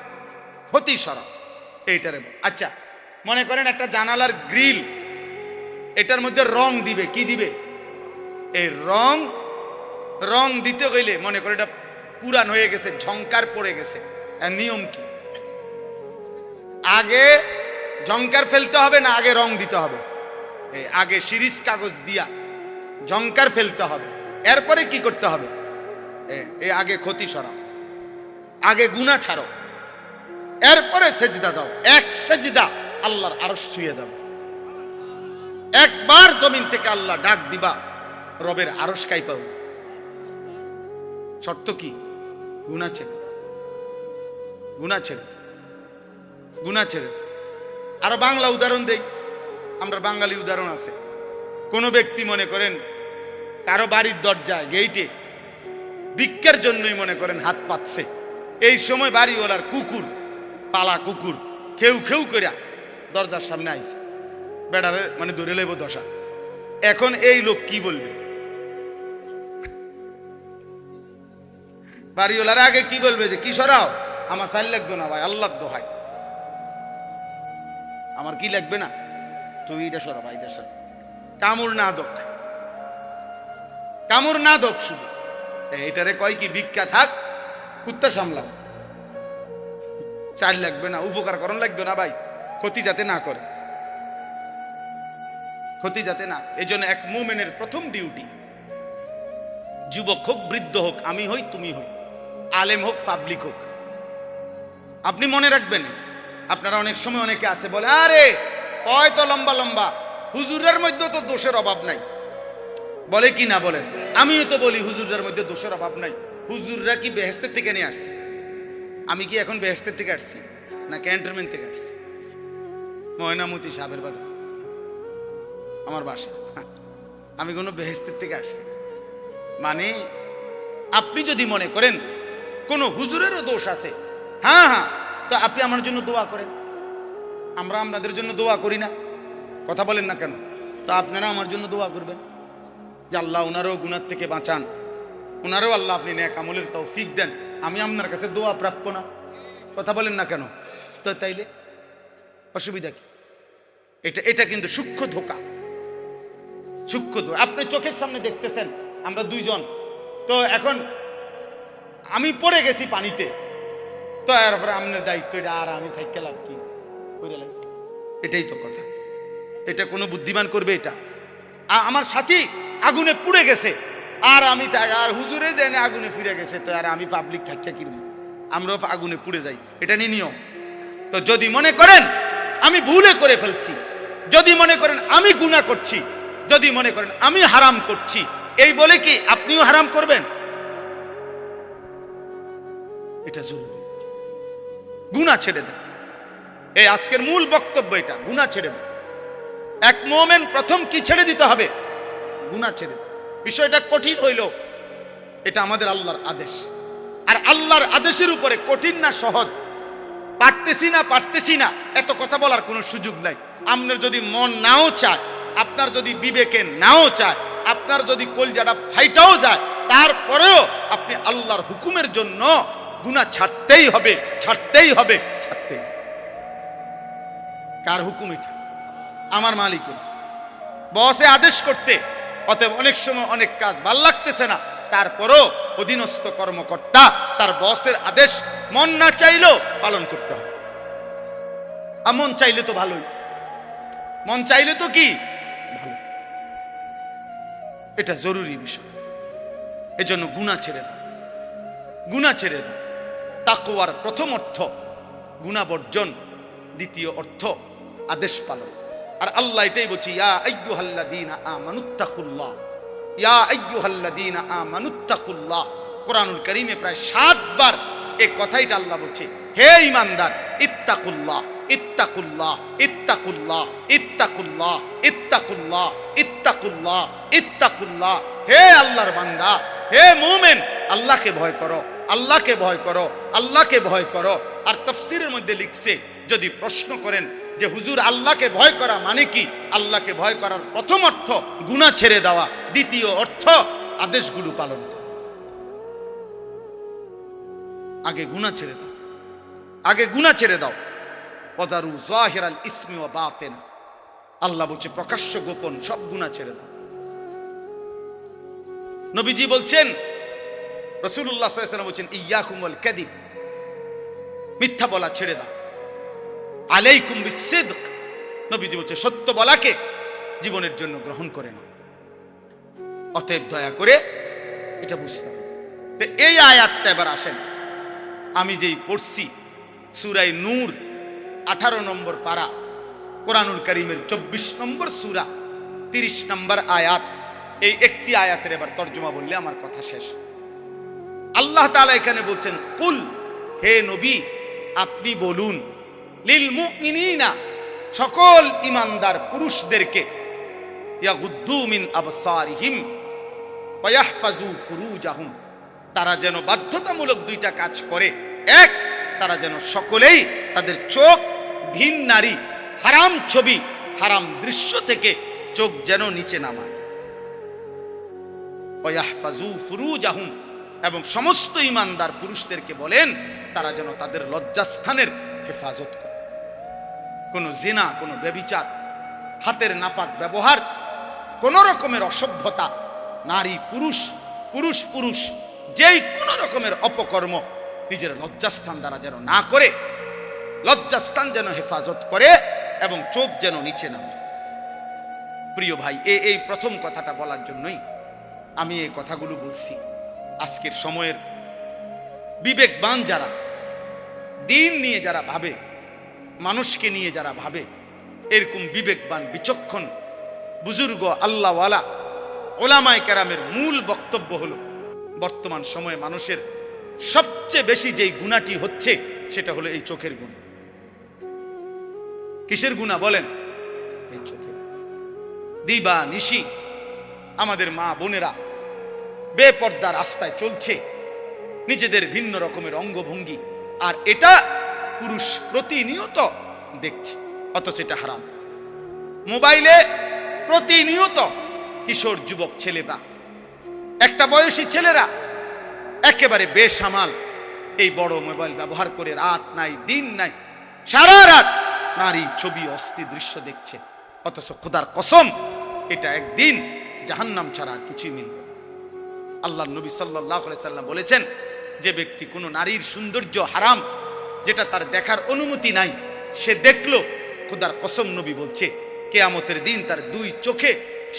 ক্ষতি সরাও এইটারে। আচ্ছা মনে করেন একটা জানালার গ্রিল, এটার মধ্যে রং দিবে, কি দিবে? এই রং দিতে গেলে মনে করে এটা পুরান হয়ে গেছে, ঝংকার পড়ে গেছে, এর নিয়ম কি? আগে ঝংকার ফেলতে হবে না আগে রং দিতে হবে? আগে শিরিষ কাগজ দিয়া ঝংকার ফেলতে হবে, এরপরে কি করতে হবে? আগে ক্ষতি সরাও, আগে গুনাহ ছাড়ো, এরপরে সেজদা দাও। এক সেজদা আল্লাহর আরশ ছুঁয়ে যাবে। একবার জমিন থেকে আল্লাহ ডাক দিবা, রবের আরশ কাই পাও। শর্ত কি? গুনাহ ছেড়ে, গুনাহ ছেড়ে, গুনাহ ছেড়ে। আর বাংলা উদাহরণ দেই, আমরা বাঙালি উদাহরণ আছে। কোন ব্যক্তি মনে করেন কারো বাড়ির দরজায় গেইটে ভিক্ষার জন্যই মনে করেন হাত পাতছে, এই সময় বাড়িওয়ালার কুকুর, পালা কুকুর খেউ খেউ করিয়া দরজার সামনে আইছে, বেড়ারে মানে ধরে লইব দশা। এখন এই লোক কি বলবে? বাড়িওয়ালার আগে কি বলবে? যে কি সরাও, আমার চাল লাগতো না ভাই, আল্লাহর দোহাই, আমার কি লাগবে না, তুই এটা সরা ভাই, এটা সরা। কামড় না দোক, কামড় না দোক, শুধু এইটারে কয় কি? ভিক্ষা থাক, কুত্তা সামলাও, চাল লাগবে না, উপকার করণ লাগতো না ভাই, ক্ষতি যাতে না করে, ক্ষতি যাতে না। এই জন্য এক মুমিনের প্রথম ডিউটি, যুবক হোক বৃদ্ধ হোক, আমি হই তুমি হই, আলেম হোক পাবলিক হোক, আপনি মনে রাখবেন। আপনারা অনেক সময় অনেকে আছে বলে আরে কয় তো লম্বা লম্বা, হুজুরের মধ্যে তো দোষের অভাব নাই, বলে কি না বলেন? আমিও তো বলি হুজুরের মধ্যে দোষের অভাব নাই। হুজুররা কি বেহেশতের থেকে নিয়ে আসছে? আমি কি এখন বেহেশতের থেকে আসছি না ক্যান্টনমেন্ট থেকে আসছি? ময়নামতি সাহেবের বাজার আমার বাসা, আমি কোনো বেহেশতের থেকে আসছি? মানে আপনি যদি মনে করেন কোন হুজুরেরও দোষ আছে, হ্যাঁ হ্যাঁ, তো আপনি আমার জন্য দোয়া করেন, আমরা আপনাদের জন্য দোয়া করি না? কথা বলেন না কেন? তো আপনারা আমার জন্য দোয়া করবেন যে আল্লাহ ওনারও গুনাহ থেকে বাঁচান, ওনারও আল্লাহ আপনি নেক আমলের তৌফিক দেন। আমি আপনার কাছে দোয়া প্রাপ্য না? কথা বলেন না কেন? তো তাইলে অসুবিধা কি? এটা এটা কিন্তু সূক্ষ্ম ধোঁকা, সূক্ষ্ম ধোঁকা। আপনি চোখের সামনে দেখতেছেন আমরা দুইজন, তো এখন আমি পড়ে গেছি পানিতে, তো এরপরে আপনার দায়িত্ব এটা, আর আমি থাইকে লাভ কি? এটাই তো কথা। এটা কোনো বুদ্ধিমান করবে? এটা আমার সাথী আগুনে পুড়ে গেছে, আর আমি আর হুজুরে জেনে আগুনে ফিরে গেছে, তো আর আমি পাবলিক থাকতে কিনবো, আমরাও আগুনে পুড়ে যাই, এটা নিয়ে নিয়ম। তো যদি মনে করেন আমি ভুলে করে ফেলছি, যদি মনে করেন আমি গুনাহ করছি, যদি মনে করেন আমি হারাম করছি, এই বলে কি আপনিও হারাম করবেন? এটা জরুরি। গুনাহ ছেড়ে দেন। এই আজকের মূল বক্তব্য এটা, গুনাহ ছেড়ে দেন। এক মুমিন প্রথম কি ছেড়ে দিতে হবে? গুনাহ ছেড়ে। বিষয়টা কঠিন হইল, এটা আমাদের আল্লাহর আদেশ, আর আল্লাহর আদেশের উপরে কঠিন না সহজ, পারতেছি না এত কথা বলার কোনো সুযোগ নাই। আপনার যদি মন নাও চায়, আপনার যদি বিবেকে নাও চায়, আপনার যদি কলজাটা ফাইটাও যায়, তারপরেও আপনি আল্লাহর হুকুমের জন্য গুনাহ ছাড়তেই হবে, ছাড়তেই হবে, ছাড়তেই। কার হুকুম এটা? আমার মালিকের। বসে আদেশ করছে, অতএব অনেক সময় অনেক কাজ ভাল লাগতেছে না, তারপরও অধীনস্থ কর্মকর্তা তার বসের আদেশ মন না চাইলেও পালন করতে হবে। আর মন চাইলে তো ভালোই, মন চাইলে তো কি ভালো। এটা জরুরি বিষয়। এজন্য গুনাহ ছেড়ে দাও, গুনাহ ছেড়ে দাও। তাকওয়ার প্রথম অর্থ গুনাহ বর্জন, দ্বিতীয় অর্থ আদেশ পালন। আর আল্লাহ এটাই বলছি, ইয়া আইয়ুহাল্লাযীনা আমানুত্তাকুল্লাহ, ইয়া আইয়ুহাল্লাযীনা আমানুত্তাকুল্লাহ। কোরআনুল কারীমে প্রায় 7 বার এই কথাইটা আল্লাহ বলছে, হে ঈমানদার, ইত্তাকুল্লাহ, ইত্তাকুল্লাহ, ইত্তাকুল্লাহ, ইত্তাকুল্লাহ, ইত্তাকুল্লাহ, ইত্তাকুল্লাহ, ইত্তাকুল্লাহ। হে আল্লাহর বান্দা, হে মুমিন, আল্লাহকে ভয় করো, আল্লাহকে ভয় করো, আল্লাহকে ভয় করো। আর তাফসীরের মধ্যে লিখছে, যদি প্রশ্ন করেন যে হুজুর আল্লাহকে ভয় করা মানে কি, আল্লাহকে ভয় করার প্রথম অর্থ গুনাহ ছেড়ে দেওয়া, দ্বিতীয় অর্থ আদেশগুলো পালন করা। আগে গুনাহ ছেড়ে দাও, আগে গুনাহ ছেড়ে দাও। ওয়াদারু যাহিরাল ইসমি ওয়া বাতিনা। আল্লাহ বলছে প্রকাশ্য গোপন সব গুনাহ ছেড়ে দাও। নবীজি বলছেন, রাসূলুল্লাহ সাল্লাল্লাহু আলাইহি ওয়াসাল্লাম বলছেন, ইয়াকুম ওয়াল কাযিব, মিথ্যা বলা ছেড়ে দাও। আলাইকুম বিসসিদক, নবীজি বলছে সত্য বলাকে জীবনের জন্য গ্রহণ করে নাও। অতএব দয়া করে এটা বুঝতে হবে। তো এই আয়াতটা এবার আসেন, আমি যেই পড়ছি সূরা নূর 18 নম্বর পারা, কোরআনুল কারীমের 24 নম্বর সূরা 30 নম্বর আয়াত, এই একটি আয়াতের এবার তর্জমা বললে আমার কথা শেষ। আল্লাহ তাআলা এখানে বলছেন, কুল, হে নবী আপনি বলুন, লিল মুমিনিনা, সকল ঈমানদার পুরুষদেরকে, ইয়াগুদ্দু মিন আবসারিহিম ওয়া ইয়াহফাজু ফুরুজাহুম, তারা যেন বাধ্যতামূলক দুইটা কাজ করে। এক, তারা যেন সকলেই তাদের চোখ ভিন নারী, হারাম ছবি, হারাম দৃশ্য থেকে চোখ যেন নিচে নামায়। ওয়া ইয়াহফাজু ফুরুজাহুম, এবং সমস্ত ঈমানদার পুরুষদেরকে বলেন তারা যেন তাদের লজ্জাস্থানের হেফাজত করে। কোনো জিনা, কোনো ব্যভিচার, হাতের নাপাক ব্যবহার, কোন রকমের অসভ্যতা, নারী পুরুষ, পুরুষ পুরুষ, যেই কোন রকমের অপকর্ম নিজের লজ্জাস্থান দ্বারা যেন না করে, লজ্জাস্থান যেন হেফাজত করে এবং চোখ যেন নিচে নামে। প্রিয় ভাই, এই প্রথম কথাটা বলার জন্যই আমি এই কথাগুলো বলছি। আজকের সময়ের বিবেকবান যারা, দিন নিয়ে যারা ভাবে, মানুষকে নিয়ে যারা ভাবে, এরকম বিবেকবান বিচক্ষণ বুজুর্গ আল্লাহওয়ালা ওলামায়ে কেরামের মূল বক্তব্য হলো, বর্তমান সময়ে মানুষের সবচেয়ে বেশি যেই গুনাহটি হচ্ছে সেটা হলো এই চোখের গুনাহ। কিসের গুনাহ বলেন? এই চোখের। দিবা নিশি আমাদের মা বোনেরা বেপর্দা রাস্তায় চলছে, নিজেদের ভিন্ন রকমের অঙ্গভঙ্গি, আর এটা পুরুষ প্রতিনিয়ত দেখছে, অথচ এটা হারাম। মোবাইলে প্রতিনিয়ত কিশোর যুবক ছেলেরা, একটা বয়সী ছেলেরা একেবারে বেসামাল এই বড় মোবাইল ব্যবহার করে রাত নাই দিন নাই সারা রাত নারী, ছবি, অস্থি দৃশ্য দেখছে, অথচ খোদার কসম এটা একদিন জাহান্নাম ছাড়া আর কিছুই মিলবে না। আল্লাহর নবী সাল্লাল্লাহু আলাইহি সাল্লাম বলেছেন, যে ব্যক্তি কোনো নারীর সৌন্দর্য হারাম, যেটা তার দেখার অনুমতি নাই, সে দেখলো, খোদার কসম নবী বলছে কিয়ামতের দিন তার দুই চোখে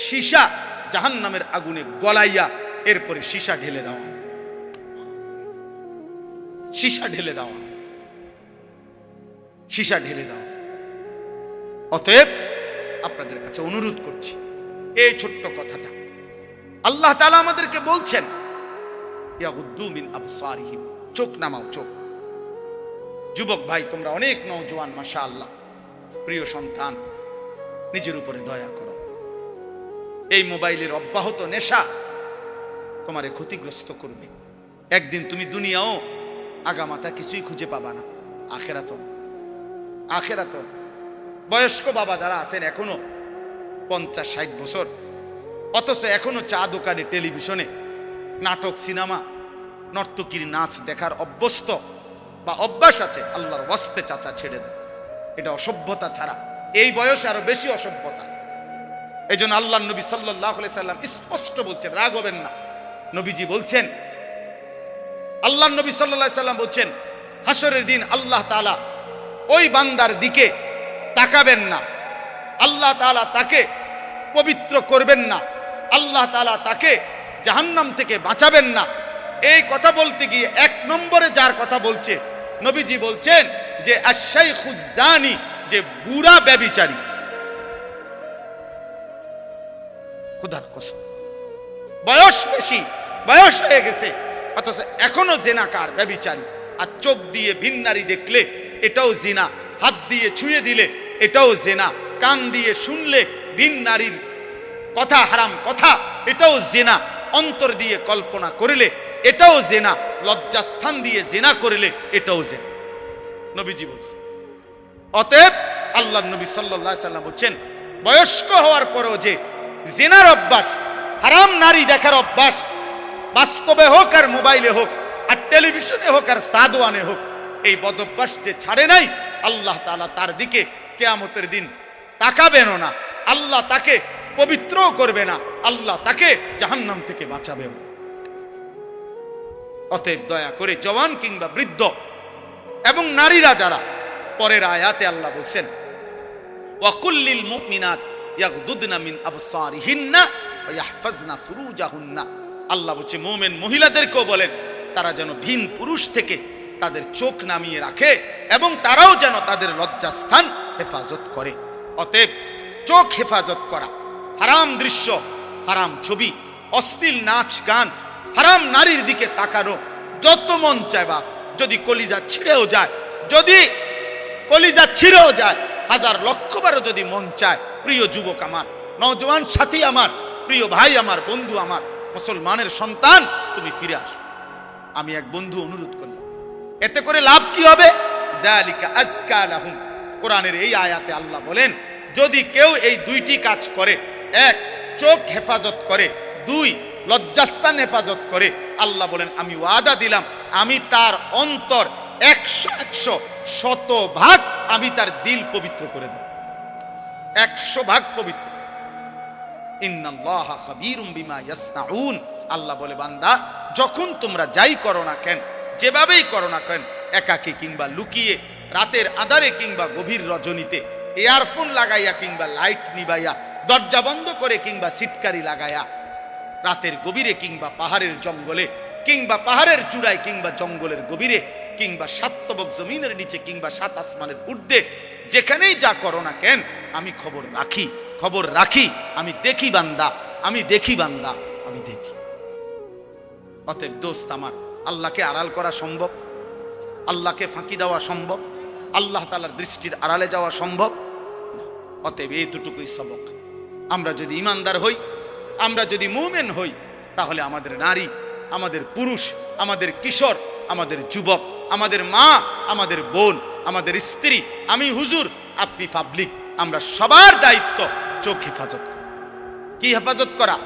সীসা জাহান্নামের আগুনে গলাইয়া এরপরে সীসা ঢেলে দেওয়া, সীসা ঢেলে দেওয়া, সীসা ঢেলে দেওয়া। অতএব আপনাদের কাছে অনুরোধ করছি, এই ছোট্ট কথাটা আল্লাহ তাআলা আমাদেরকে বলছেন, ইয়াগুদ্দু মিন আবসারিহিম, চোখ নামাও, চোখ। যুবক ভাই, তোমরা অনেক নওজোয়ান, মাশাআল্লাহ, প্রিয় সন্তান, নিজের উপরে দয়া করো। এই মোবাইলের অব্যাহত নেশা তোমারে ক্ষতিগ্রস্ত করবে। একদিন তুমি দুনিয়াও আগামাতা কিছুই খুঁজে পাবা না, আখেরাত, আখেরাত। বয়স্ক বাবা যারা আছেন এখনো 50-60 বছর, অথচ এখনো চা দোকানে, টেলিভিশনে নাটক, সিনেমা, নর্তকীর নাচ দেখার অভ্যস্ত বা অভ্যাস আছে, আল্লাহর ওয়াস্তে চাচা ছেড়ে দেন। এটা অসভ্যতা ছাড়া এই বয়সে আরো বেশি অসভ্যতা। এই জন্য আল্লাহ নবী সাল্লাল্লাহু আলাইহি সাল্লাম স্পষ্ট বলছেন, রাগ হবেন না, নবীজি বলছেন, আল্লাহ নবী সাল্লাল্লাহু আলাইহি সাল্লাম বলছেন, হাসরের দিন আল্লাহ তাআলা ওই বান্দার দিকে তাকাবেন না, আল্লাহ তাআলা তাকে পবিত্র করবেন না, আল্লাহ তাআলা তাকে জাহান্নাম থেকে বাঁচাবেন না। এই কথা বলতে গিয়ে 1 নম্বরে যার কথা বলছে, নবীজি বলছেন যে আশ-শাইখুজ জানি, যে বুড়া ব্যভিচারী। খোদার কসম, বয়স বেশি, বয়স হয়ে গেছে, অথচ এখনো জিনাকার, ব্যভিচারী। আর চোখ দিয়ে ভিন নারী দেখলে এটাও জিনা, হাত দিয়ে ছুঁয়ে দিলে এটাও জিনা, কান দিয়ে শুনলে ভিন নারীর কথা, হারাম কথা, এটাও জিনা, অন্তর দিয়ে কল্পনা করিলে এটাও জিনা, লজ্জাস্থান দিয়ে জিনা করিলে এটাও জিনা, নবীজি বলছেন। অতএব আল্লাহর নবী সাল্লাল্লাহু আলাইহি সাল্লাম বলছেন, বয়স্ক হওয়ার পরেও যে জিনার অভ্যাস, হারাম নারী দেখার অভ্যাস, বাস্তবে হোক আর মোবাইলে হোক আর টেলিভিশনে হোক আর সাদওয়ানে হোক, এই বদঅভ্যাস যে ছাড়ে নাই, আল্লাহ তাআলা তার দিকে কিয়ামতের দিন তাকাবেনও না, আল্লাহ তাকে পবিত্রও করবে না, আল্লাহ তাকে জাহান্নাম থেকে বাঁচাবেও। অতএব দয়া করে জওয়ান কিংবা বৃদ্ধ এবং নারীরা যারা, পরের আয়াতে আল্লাহ বলছেন, ওয়া কুল্লিল মুমিনাত ইয়াগদুদনা মিন আবসারিহিন্না ওয়া ইয়াহফাজনা ফুরুজাহুন্না। আল্লাহ বলছে মুমিন মহিলাদেরকেও বলেন তারা যেন ভিন পুরুষ থেকে তাদের চোখ নামিয়ে রাখে এবং তারাও যেন তাদের লজ্জাস্থান হেফাজত করে। অতএব চোখ হেফাজত করা, হারাম দৃশ্য, হারাম ছবি, অশ্লীল নাচ গান, হারাম নারীর দিকে তাকানো যত মন চায়, বাপ, যদি কলিজা ছিঁড়েও যায়, যদি কলিজা ছিঁড়েও যায়, 1000 লক্ষবারও যদি মন চায়, প্রিয় যুবক আমার, নওজওয়ান সাথী আমার, প্রিয় ভাই আমার, বন্ধু আমার, মুসলমানের সন্তান, তুমি ফিরে আসো। আমি এক বন্ধু অনুরোধ করলাম, এতে করে লাভ কি হবে? যালিকা আযকা লাহুম। কোরআনের এই আয়াতে আল্লাহ বলেন, যদি কেউ এই 2টি কাজ করে, 1 চোখ হেফাজত করে, 2 লজ্জাস্থান হেফাজত করে, আল্লাহ বলেন আমি ওয়াদা দিলাম, আমি তার অন্তর 100 শতভাগ আমি তার দিল পবিত্র করে দেব, 100 পবিত্র। ইন্নাল্লাহা খাবীরুম বিমা ইয়াসনাউন। আল্লাহ বলে, বান্দা, যখন তোমরা যাই করো না কেন, যেভাবেই করো না কেন, একাকী কিংবা লুকিয়ে, রাতের আঁধারে কিংবা গভীর রজনীতে, ইয়ারফোন লাগাইয়া কিংবা লাইট নিবাইয়া, দরজা বন্ধ করে কিংবা সিটকারি লাগাইয়া, রাতের গভীরে কিংবা পাহাড়ের জঙ্গলে কিংবা পাহাড়ের চূড়ায় কিংবা জঙ্গলের গভীরে কিংবা 7 তবক জমিনের নিচে কিংবা 7 আসমানের ঊর্ধ্বে, যেখানেই যা করো না কেন, আমি খবর রাখি, খবর রাখি, আমি দেখি বান্দা, আমি দেখি বান্দা, আমি দেখি। অতএব দোস্ত আমার, আল্লাহকে আড়াল করা সম্ভব? আল্লাহকে ফাঁকি দেওয়া সম্ভব? আল্লাহ তাআলার দৃষ্টির আড়ালে যাওয়া সম্ভব? অতএব এইটুকুই সবক। আমরা যদি ইমানদার হই, আমরা যদি মুমিন হই, তাহলে আমাদের নারী, আমাদের পুরুষ, আমাদের কিশোর, আমাদের যুবক, আমাদের মা, আমাদের বোন, আমাদের স্ত্রী, আমি হুজুর, আপনি পাবলিক, আমরা সবার দায়িত্ব চোখ হেফাজত করা। কি হেফাজত করা?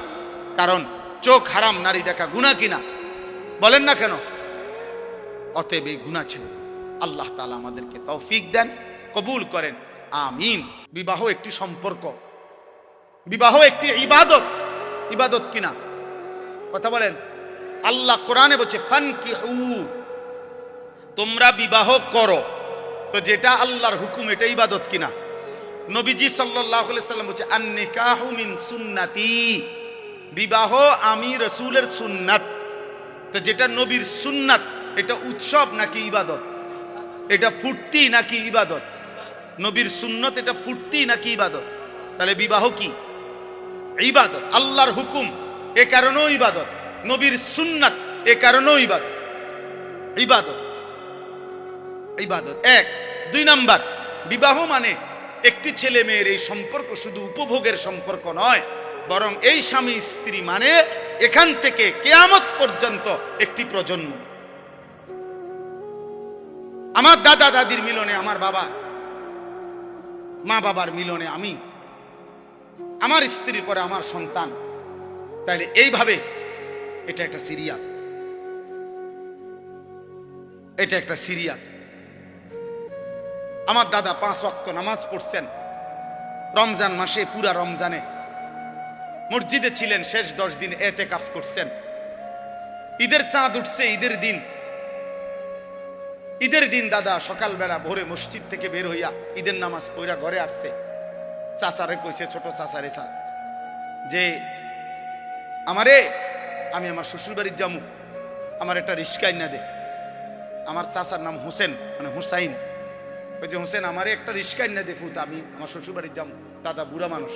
কারণ চোখ হারাম নারী দেখা গুনাহ কিনা? বলেন না কেন? অতএব এই গুনাহ ছিল। আল্লাহ তাআলা আমাদেরকে তৌফিক দেন, কবুল করেন। আমিন। বিবাহ একটি সম্পর্ক, বিবাহ একটি ইবাদত। ইবাদত কিনা কথা বলেন? আল্লাহ কোরআনে বলছে ফানকিহু, তোমরা বিবাহ করো। তো যেটা আল্লাহর হুকুম এটা ইবাদত কিনা? নবীজি সাল্লাল্লাহু আলাইহি সাল্লাম বলছে আন-নিকাহু মিন সুন্নতি, বিবাহ আমি রাসূলের সুন্নাত। তো যেটা নবীর সুন্নাত এটা উৎসব নাকি ইবাদত? এটা ফুর্তি নাকি ইবাদত? নবীর সুন্নত এটা ফুর্তি নাকি ইবাদত? তাহলে বিবাহ কি? ইবাদত। আল্লাহর হুকুম এ কারণেও ইবাদত, নবীর সুন্নাত এ কারণেও ইবাদত। ইবাদত ইবাদত এক। দুই নাম্বার, বিবাহ মানে একটি ছেলে মেয়ের এই সম্পর্ক শুধু উপভোগের সম্পর্ক নয়, বরং এই স্বামী স্ত্রী মানে এখান থেকে কিয়ামত পর্যন্ত একটি প্রজন্ম। আমার দাদা দাদির মিলনে আমার বাবা, মা বাবার মিলনে আমি, আমার স্ত্রীর পরে আমার সন্তান। তাইলে এইভাবে এটা একটা সিরিয়াল, এটা একটা সিরিয়াল। আমার দাদা 5 ওয়াক্ত নামাজ পড়ছেন রমজান মাসে, পুরা রমজানে মসজিদে ছিলেন, শেষ 10 দিন এতেকাফ করছেন। ঈদের চাঁদ উঠছে, ঈদের দিন দাদা সকালবেলা ভোরে মসজিদ থেকে বের হইয়া ঈদের নামাজ পড়া ঘরে আসছে। চাচারে কইছে, ছোট চাচারে যে আমি আমার শ্বশুর বাড়ির যামু, আমার একটা রিস্কা না দে। আমার চাচার নাম হোসেন, মানে হুসাইন। ওই যে হোসেন, আমারে একটা রিস্কা না দে ফুত, আমি আমার শ্বশুর বাড়ির যামু। দাদা বুড়া মানুষ।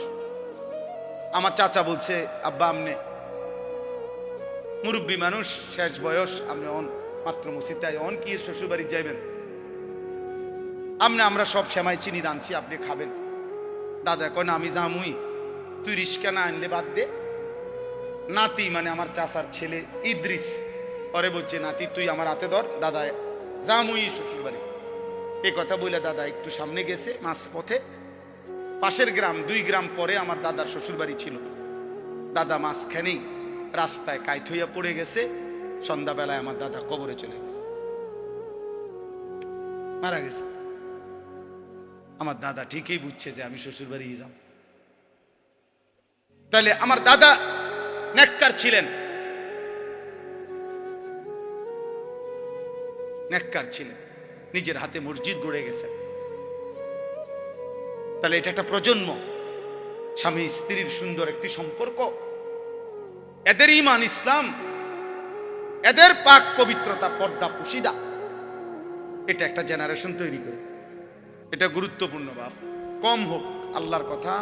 আমার চাচা বলছে আব্বা আমনে মুরব্বী মানুষ, শেষ বয়স, আপনি মাত্র মসজিদে অন কি শ্বশুর বাড়ি যাইবেন? আমরা সব সেমাই চিনি রাঁধছি, আপনি খাবেন। দাদা কয় না, আমি জামুই, তুই রিস্কা না আনলে বাদ দে। নাতি মানে আমার চাচার ছেলে ইদ্রিস, পরে বলছে নাতি তুই আমার হাতে ধর, দাদা জামুই শ্বশুর বাড়ি। এই কথা বলে দাদা একটু সামনে গেছে, মাঝ পথে পাশের গ্রাম, 2 গ্রাম পরে আমার দাদার শ্বশুর বাড়ি ছিল। দাদা মাঝখানেই রাস্তায় কাইত হইয়া পড়ে গেছে। সন্ধ্যাবেলায় আমার দাদা কবরে চলে গেছে, মারা গেছে। আমার দাদা ঠিকই বুঝছে যে আমি শ্বশুর বাড়ি যাব। তাহলে আমার দাদা নেককার ছিলেন, নেককার ছিলেন, নিজের হাতে মসজিদ গড়ে গেছেন। তাহলে এটা একটা প্রজন্ম, স্বামী স্ত্রীর সুন্দর একটি সম্পর্ক, এদের ঈমান ইসলাম, এদের পাক পবিত্রতা, পর্দা পুশিদা, এটা একটা জেনারেশন তৈরি করে। এটা গুরুত্বপূর্ণ বাপ। কম হোক, আল্লাহর কথা,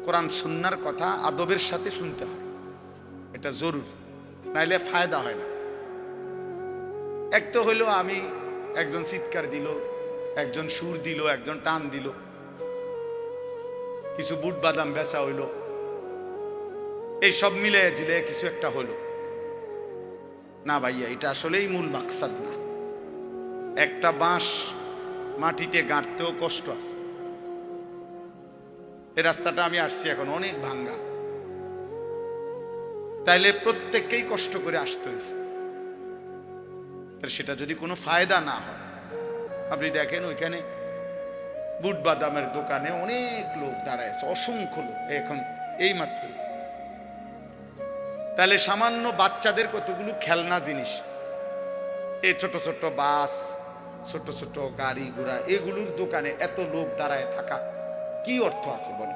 কোরআন সুন্নাহর কথা আদবের সাথে শুনতে হয়, এটা জরুরি, নাইলে ফায়দা হয় না। এক তো হইলো আমি, একজন চিৎকার দিল, একজন সুর দিল, একজন টান দিল, কিছু বুট বাদাম বেচা হইল, এই সব মিলে ঝিলে কিছু একটা হলো না ভাইয়া, এটা আসলেই মূল মাকসাদ না। একটা বাঁশ মাটিতে গাঁটতেও কষ্ট আছে। এই রাস্তাটা আমি আসছি এখন অনেক ভাঙ্গা, তাইলে প্রত্যেককেই কষ্ট করে আসতে হয়েছে। সেটা যদি কোনো ফায়দা না হয়, আপনি দেখেন ওইখানে বুট বাদামের দোকানে অনেক লোক দাঁড়ায় আছে, অসংখ্য লোক এখন এই মাত্র। তাহলে সামান্য বাচ্চাদের কতগুলো খেলনা জিনিস, এই ছোট ছোট বাস, ছোট ছোট গাড়ি ঘোড়া, এগুলোর দোকানে এত লোক দাঁড়ায় থাকা কি অর্থ আছে বলে?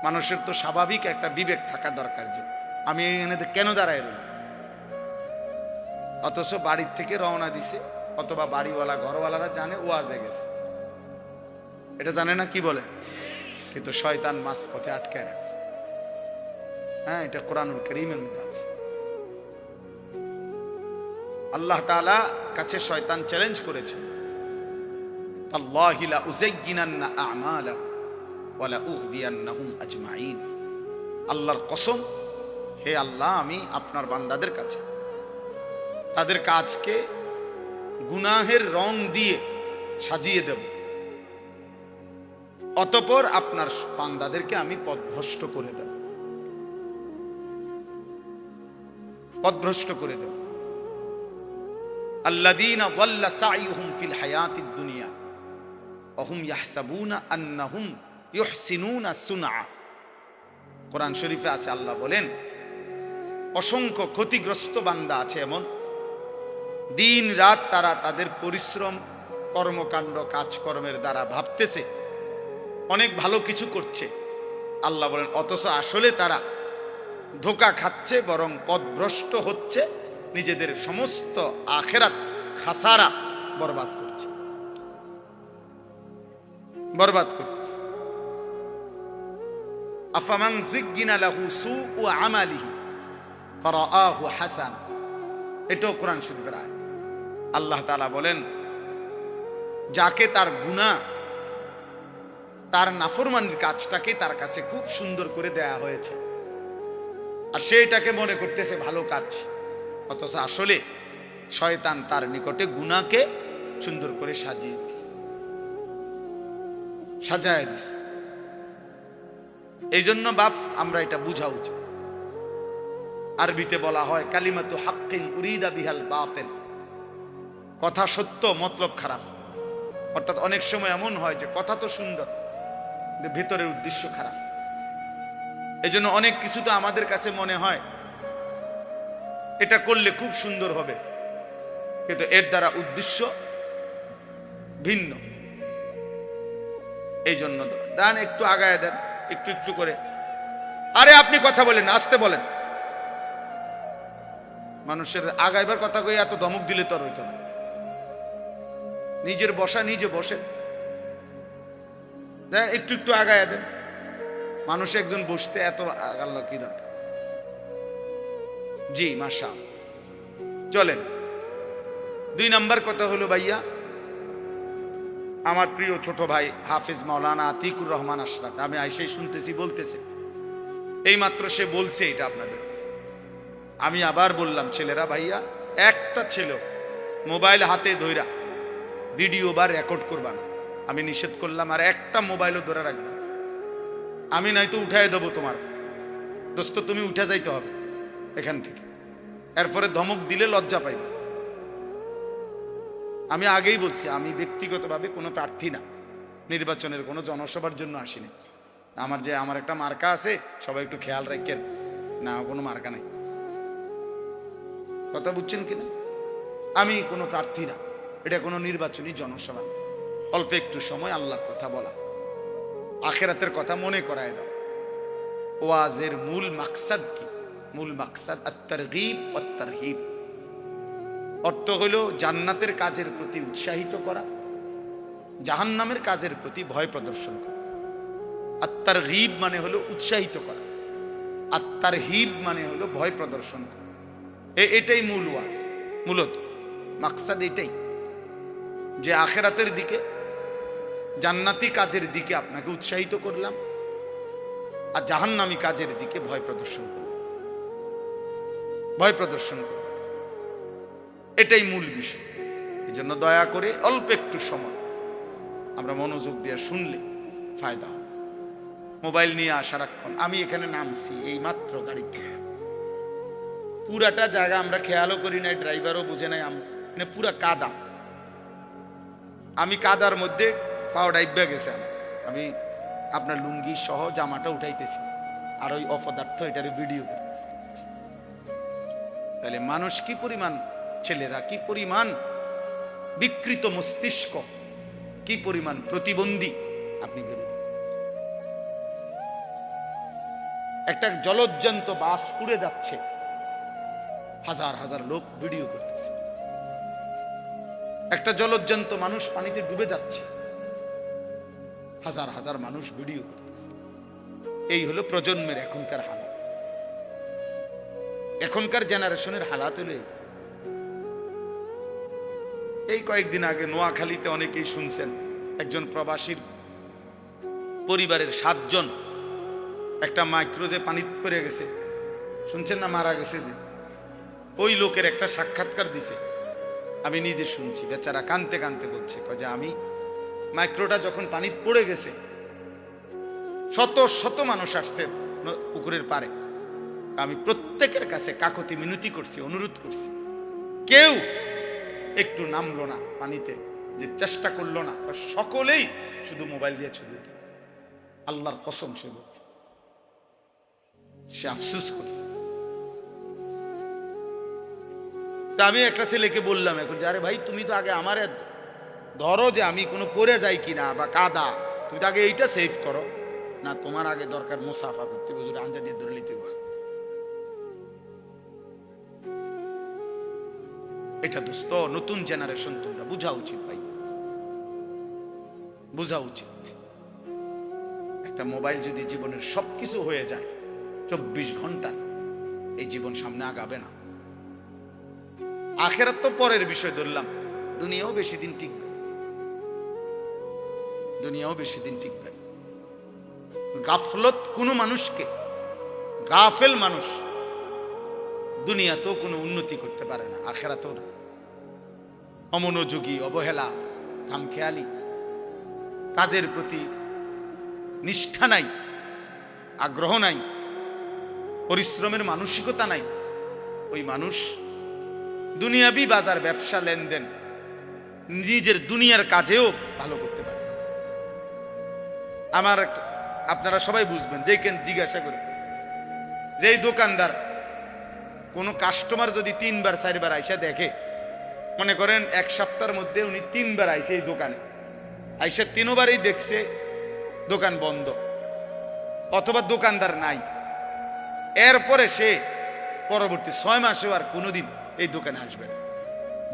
মানুষের তো স্বাভাবিক একটা বিবেক থাকা দরকার যে আমি এখানে কেন দাঁড়ায় রইলাম। অথচ বাড়ির থেকে রওনা দিছে, অথবা বাড়িওয়ালা ঘরওয়ালারা জানে ওয়াজে গেছে, এটা জানে না, কি বলে? কিন্তু শয়তান মাঝ পথে আটকে রাখছে। হ্যাঁ, এটা কোরআনুল কারীমের মধ্যে আছে। আল্লাহ তাআলা কাছে শয়তান চ্যালেঞ্জ করেছে, আল্লাহি লা উযায়্যিনান্না আ'মালা ওয়া লা উগদিয়ান্নাহুম আজমাইন। আল্লাহর কসম, হে আল্লাহ, আমি আপনার বান্দাদের কাছে তাদের কাজকে গুনাহের রং দিয়ে সাজিয়ে দেব, অতঃপর আপনার বান্দাদেরকে আমি পথভ্রষ্ট করে দেব, পথভ্রষ্ট করে দেব। আল্লাযীনা যাল্লা সাইয়ুহুম ফিল হায়াতিদ দুনিয়া ওহুম ইয়াহসাবুনা আন্নাহুম ইউহসিনুনা সুনআ। কোরআন শরীফে আছে, আল্লাহ বলেন অসংখ্য ক্ষতিগ্রস্ত বান্দা আছে এমন, দিন রাত তারা তাদের পরিশ্রম কর্মকাণ্ড কাজকর্মের দ্বারা ভাবতেছে অনেক ভালো কিছু করছে। আল্লাহ বলেন অথচ আসলে তারা ধোঁকা খাচ্ছে, বরং পথভ্রষ্ট হচ্ছে, নিজেদের সমস্ত আখিরাত খাসারা বরবাদ করছে, বরবাদ করতেছে। আফামান যুগিনা লাহু সুউ আমালিহি ফারাআহু হাসান, এটাও কোরআন শরীফের আয়াত। আল্লাহ তাআলা বলেন যাকে তার গুনাহ, তার নাফরমানির কাজটাকে তার কাছে খুব সুন্দর করে দেয়া হয়েছে, আর সে এটাকে মনে করতেছে ভালো কাজ, অথচ আসলে শয়তান তার নিকটে গুনাহকে সুন্দর করে সাজিয়ে দিছে, সাজায় দিছে। এই জন্য বাপ আমরা এটা বুঝা উচিত। আরবিতে বলা হয় কালিমাতু হাক্কিন উরিদা বিহাল বাতিল, কথা সত্য মতলব খারাপ। অর্থাৎ অনেক সময় এমন হয় যে কথা তো সুন্দর কিন্তু ভিতরের উদ্দেশ্য খারাপ। এই জন্য অনেক কিছু তো আমাদের কাছে মনে হয় এটা করলে খুব সুন্দর হবে, কিন্তু এর দ্বারা উদ্দেশ্য ভিন্ন। এই জন্য দেন একটু আগায় দেন, একটু একটু করে। আরে আপনি কথা বলেন, আসতে বলেন। মানুষের আগাইবার কথা কই এত ধমক দিলে তো আর হইতো না। নিজের বসা নিজে বসে দেন, একটু একটু আগায় দেন। মানুষ একজন বসতে এত আগালো কি দরকার? জি মাশাআল্লাহ। চলেন, 2 নাম্বার কথা হলো ভাইয়া, আমার প্রিয় ছোট ভাই হাফিজ মাওলানা আতিকুর রহমান আশরাফ, আমি আইসাই শুনতেছি বলতেছে, এইমাত্র সে বলছে এটা আপনাদের কাছে। আমি আবার বললাম ছেলেরা, ভাইয়া একটা ছেলে মোবাইল হাতে ধইরা ভিডিও বা রেকর্ড করবা না, আমি নিষেধ করলাম। আর একটা মোবাইলও ধরে রাখবে, আমি নয়তো উঠাই দেবো তোমার দোস্ত, তুমি উঠে যাইতে হবে এখান থেকে। এরপরে ধমক দিলে লজ্জা পাইবা। আমি আগেই বলছি, আমি ব্যক্তিগতভাবে কোনো প্রার্থী না, নির্বাচনের কোনো জনসভার জন্য আসিনি। আমার একটা মার্কা আছে, সবাই একটু খেয়াল রাখেন না, কোনো মার্কা নাই। কথা বুঝছেন কিনা? আমি কোনো প্রার্থী না, এটা কোনো নির্বাচনী জনসভা। অল্প একটু সময় আল্লাহর কথা বলা, আখিরাতের কথা মনে করায় দাও। ওয়াজের মূল মাকসাদ কি? মূল মাকসাদ আত-তারগীব ওয়াত তারহিব। অর্থ হলো জান্নাতের কাজের প্রতি উৎসাহিত করা, জাহান্নামের কাজের প্রতি ভয় প্রদর্শন করা। আত-তারগীব মানে হলো উৎসাহিত করা, আত-তারহিব মানে হলো ভয় প্রদর্শন করা। এটাই মূল ওয়াজ, মূলত মাকসাদ এটাই, যে আখিরাতের দিকে, জান্নাতি কাজের দিকে আপনাকে উৎসাহিত করলাম, আর জাহান্নামী কাজের দিকে ভয় প্রদর্শন করলাম, ভয় প্রদর্শন করলাম। এটাই মূল বিষয়। এই জন্য দয়া করে অল্প একটু সময় আমরা মনোযোগ দিয়ে শুনলে ফায়দা হবে। মোবাইল নিয়ে সারাক্ষণ, আমি এখানে নামছি এই মাত্র গাড়িতে, পুরাটা জায়গা আমরা খেয়ালও করি নাই, ড্রাইভারও বুঝে নাই, মানে পুরা কাদা। আমি কাদার মধ্যে পাও ডাইবা গেছে, আমি আপনার লুঙ্গি সহ জামাটা উঠাইতেছি, আর ওই অপদার্থ এটার ভিডিও করতেছি। তাহলে মানুষ কি পরিমাণ, ছেলেরা কি পরিমাণ বিকৃত মস্তিষ্ক, কি পরিমাণ প্রতিবন্ধী আপনি ভেবেন। একটা জলজ্জান্ত বাস উড়ে যাচ্ছে, হাজার হাজার লোক ভিডিও করতেছে। একটা জলজ্জান্ত মানুষ পানিতে ডুবে যাচ্ছে, হাজার হাজার মানুষ ভিডিও করতেছে। এই হলো প্রজন্মের এখনকার হালাত, এখনকার জেনারেশনের হালাত হলো এই। কয়েকদিন আগে নোয়াখালীতে অনেকেই শুনছেন, একজন প্রবাসীর পরিবারের 7 জন একটা মাইক্রোজে পানি পড়ে গেছে, শুনছেন না, মারা গেছে। যে ওই লোকের একটা সাক্ষাৎকার দিছে, আমি নিজে শুনছি। বেচারা কানতে কানতে বলছে যে আমি মাইক্রোটা যখন পানি পড়ে গেছে, শত শত মানুষ আসছে পুকুরের পারে, আমি প্রত্যেকের কাছে কাকতি মিনতি করছি, অনুরোধ করছি, কেউ একটু নামলো না পানিতে, যে চেষ্টা করলো না। সকলেই শুধু মোবাইল দিয়ে ছবি ওঠে। আল্লাহর কসম সে বলছে, সে আফসোস করছে। তা আমি একটা ছেলেকে বললাম এখন যে, আরে ভাই তুমি তো আগে আমার ধরো যে আমি কোনো পড়ে যাই কিনা বা কাদা, তুমি তো আগে এইটা সেভ করো না। তোমার আগে দরকার মুসাফা করতে, বুঝুর আঞ্জা দিয়ে ধরে নিতে। এটা দোস্ত নতুন জেনারেশন, তোমরা বুঝা উচিত ভাই, বুঝা উচিত। একটা মোবাইল যদি জীবনের সবকিছু হয়ে যায় 24 ঘন্টা, এই জীবন সামনে আগাবে না। আখেরাত তো পরের বিষয় ধরলাম, দুনিয়াও বেশি দিন টিকবে, দুনিয়াও বেশি দিন টিকবে। গাফলত কোনো মানুষকে, গাফেল মানুষ দুনিয়াতেও কোনো উন্নতি করতে পারে না, আখেরাতেও না। অমনোযোগী, অবহেলা, খামখেয়ালি, কাজের প্রতি নিষ্ঠা নাই, আগ্রহ নাই, পরিশ্রমের মানসিকতা নাই, ওই মানুষ দুনিয়াবি বাজার, ব্যবসা, লেনদেন, নিজের দুনিয়ার কাজেও ভালো করতে পারে। আমার আপনারা সবাই বুঝবেন, দেখেন জিজ্ঞাসা করে, যেই দোকানদার কোনো কাস্টমার যদি 3 বার 4 বার আইসা দেখে, মনে করেন এক সপ্তাহের মধ্যে উনি 3 বার আইসে এই দোকানে, আইসা 3 বারই দেখছে দোকান বন্ধ অথবা দোকানদার নাই, এরপরে সে পরবর্তী 6 মাসেও আর কোনোদিন এই দোকানে আসবে না,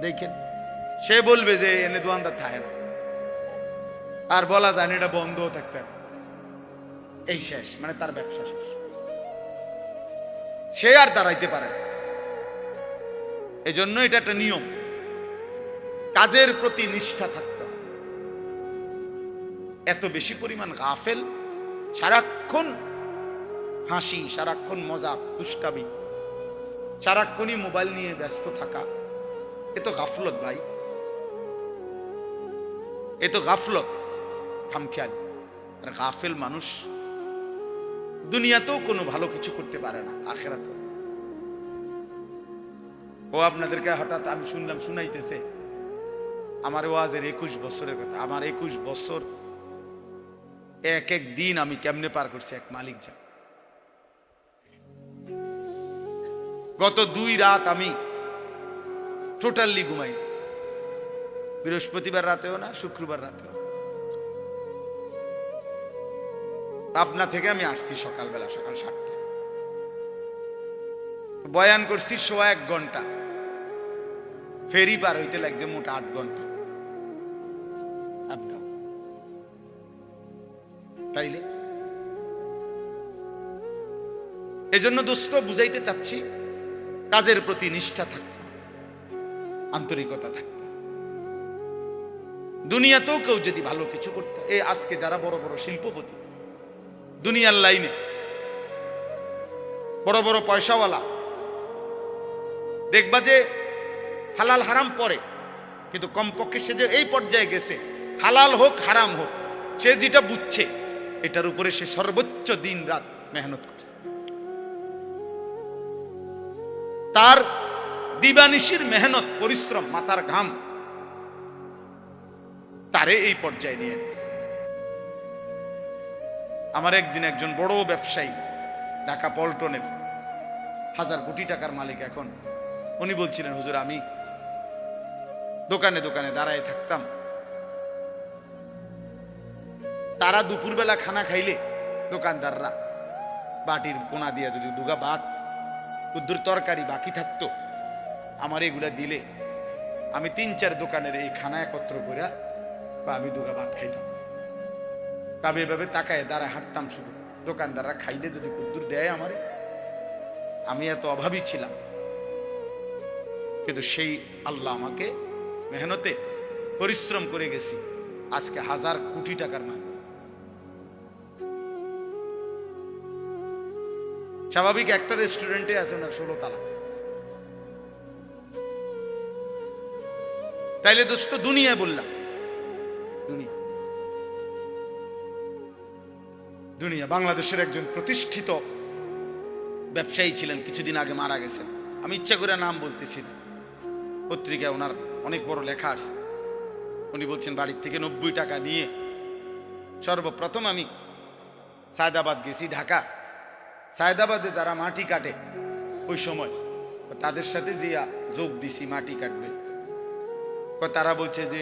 দেখেন সে বলবে যে এনে দোকানদার থাকে না, আর বলা যায় না এটা বন্ধও থাকতে হবে, এই শেষ, মানে তার ব্যবসা শেষ, সে আর দাঁড়াইতে পারে না। এই জন্য এটা একটা নিয়ম, কাজের প্রতি নিষ্ঠা থাকতে হবে। এত বেশি পরিমাণ গাফেল, সারাক্ষণ হাসি, সারাক্ষণ মজা, দুষ্টামি, সারাক্ষণই মোবাইল নিয়ে ব্যস্ত থাকা, এ তো গাফলত ভাই, এ তো গাফলত, খামখেয়ালি। আর গাফেল মানুষ দুনিয়াতেও কোনো ভালো কিছু করতে পারে না, আখেরাতেও। ও আপনাদেরকে হঠাৎ আমি শুনলাম শুনাইতেছে আমার ওয়াজের 21 বছরের কথা। আমার 21 বছর এক এক দিন আমি কেমনে পার করছি এক মালিক যা। গত 2 রাত আমি টোটালি ঘুমাই, বৃহস্পতিবার রাতেও না, শুক্রবার রাতেও। পাবনা থেকে আমি আসছি সকালবেলা, সকাল 7টায় বয়ান করছি 1 ঘন্টা, ফেরি পার হইতে লাগছে মোট 8 ঘন্টা। তাইলে এজন্য দোস্ত বুঝাইতে চাচ্ছি, কাজের প্রতি নিষ্ঠা থাকতে, আন্তরিকতা থাকতে। দুনিয়াতেও কেউ যদি ভালো কিছু করতে, এই আজকে যারা বড় বড় শিল্পপতি, দুনিয়ার লাইনে বড় বড় পয়সাওয়ালা, দেখবা যে হালাল হারাম পরে, কিন্তু কমপক্ষে সে যে এই পর্যায়ে গেছে, হালাল হোক হারাম হোক, সে যেটা বুঝছে এটার উপরে সে সর্বোচ্চ দিন রাত মেহনত করছে। তার দিবানিশির মেহনত, পরিশ্রম, মাথার ঘাম তারে এই পর্যায়ে নিয়ে গেছে। আমার একদিন একজন বড় ব্যবসায়ী, ঢাকা পল্টনের 1000 কোটি টাকার মালিক এখন, উনি বলছিলেন, হুজুর আমি দোকানে দোকানে দাঁড়ায় থাকতাম, তারা দুপুরবেলা খানা খাইলে দোকানদাররা বাটির কোনা দিয়ে যদি 2 ভাত, কুদ্দুর তরকারি বাকি থাকতো, আমার এগুলা দিলে আমি 3-4 দোকানের এই খানা একত্র করে বা আমি 2 ভাত খাইতাম। আমি এভাবে তাকায় দাঁড়ায় হাঁটতাম, শুধু দোকানদাররা খাইলে যদি কুদ্দুর দেয় আমারে, আমি এত অভাবী ছিলাম, কিন্তু সেই আল্লাহ আমাকে মেহনতে পরিশ্রম করে গেছি, আজকে 1000 কোটি টাকার মালিক। স্বাভাবিক একটা রেস্টুরেন্টে আছে ওনার 16 তালা। তাইলে দোস্ত দুনিয়া বললাম, দুনিয়া বাংলাদেশের একজন প্রতিষ্ঠিত ব্যবসায়ী ছিলেন, কিছুদিন আগে মারা গেছেন। আমি ইচ্ছা করে নাম বলতেছি না, পত্রিকায় ওনার অনেক বড় লেখা আছে। উনি বলছেন বাড়ির থেকে 90 টাকা নিয়ে সর্বপ্রথম আমি সায়দাবাদ গেছি, ঢাকা। সায়দাবাদে যারা মাটি কাটে ওই সময় তাদের সাথে যে যোগ দিছি, মাটি কাটবে, তারা বলছে যে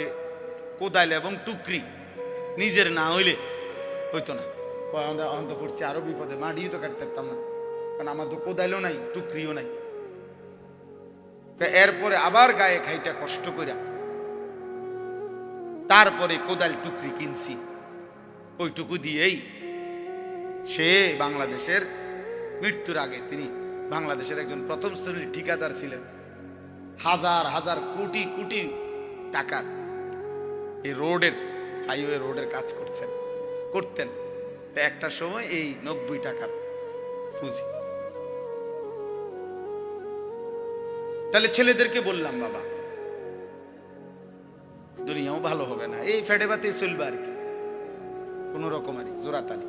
কোদাল এবং টুকরি নিজের না হইলে হইতো না। অন্ত পড়ছি আরো বিপদে, মাটিও তো কাটতে পারতাম না, কারণ আমার তো কোদালও নাই, টুকরিও নাই। এরপরে আবার গায়ে খাইটা কষ্ট কইরা তারপরে কোদাল টুকরি কিনছি। ওইটুকু দিয়েই সে বাংলাদেশের মৃত্যুর আগে তিনি বাংলাদেশের একজন প্রথম শ্রেণীর ঠিকাদার ছিলেন। হাজার হাজার কোটি কোটি টাকার এই রোডের, হাইওয়ে রোডের কাজ করতেন। একটা সময় এই 90 টাকার পুঁজি। তাহলে ছেলেদেরকে বললাম, বাবা দুনিয়াও ভালো হবে না, এই ফেটে বাতে চলবে আর কি, কোন রকম আর জোরাতালি,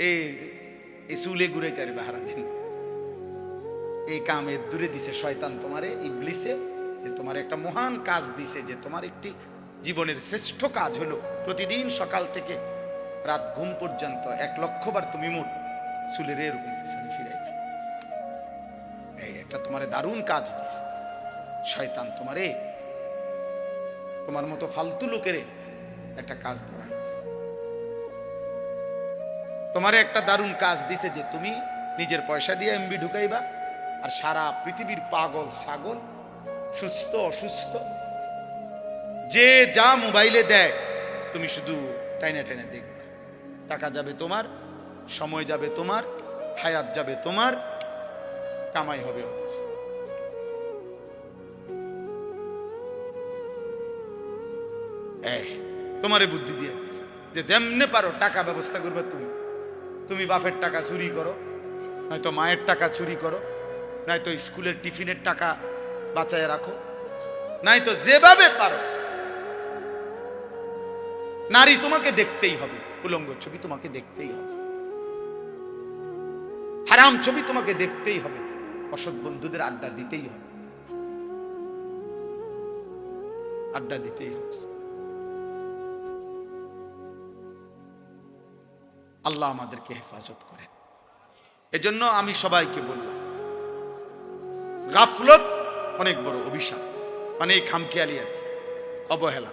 এই চুলে ঘুরাইতে পারবে হারা দিন। এই কামের দূরে দিছে শয়তান তোমারে, ইবলিসে, যে তোমার একটা মহান কাজ দিছে, যে তোমার একটি জীবনের শ্রেষ্ঠ কাজ হলো প্রতিদিন সকাল থেকে রাত ঘুম পর্যন্ত 1,00,000 বার তুমি মোট চুলের এরকম পিছনে ফিরাইবে। এই একটা তোমারে দারুণ কাজ দিছে শয়তান, তোমার মতো ফালতু লোকের একটা কাজ ধরা, তোমারে একটা দারুণ কাজ দিছে যে তুমি নিজের পয়সা দিয়ে এমবি ঢুকাইবা, আর সারা পৃথিবীর পাগল ছাগল, সুস্থ অসুস্থ, যে যা মোবাইলে দেয় তুমি শুধু টাইনে টাইনে দেখবে। টাকা যাবে তোমার, সময় যাবে তোমার, হায়াত যাবে তোমার, কামাই হবে। তোমারে বুদ্ধি দিয়ে দিছে যে যেমনে পারো টাকা ব্যবস্থা করবে তুমি বাপের টাকা চুরি করো, নয়তো মায়ের টাকা চুরি করো, নয়তো স্কুলের টিফিনের টাকা বাঁচায় রাখো, নয়তো যেভাবে পারো। নারী তোমাকে দেখতেই হবে, উলঙ্গ ছবি তোমাকে দেখতেই হবে, হারাম ছবি তোমাকে দেখতেই হবে, অসৎ বন্ধুদের আড্ডা দিতেই হবে, আড্ডা দিতেই হবে। আল্লাহ আমাদেরকে হেফাজত করেন। এজন্য আমি সবাইকে বললাম, গাফলত অনেক বড় অভিশাপ, মানে খামখেয়ালি আর কি, অবহেলা,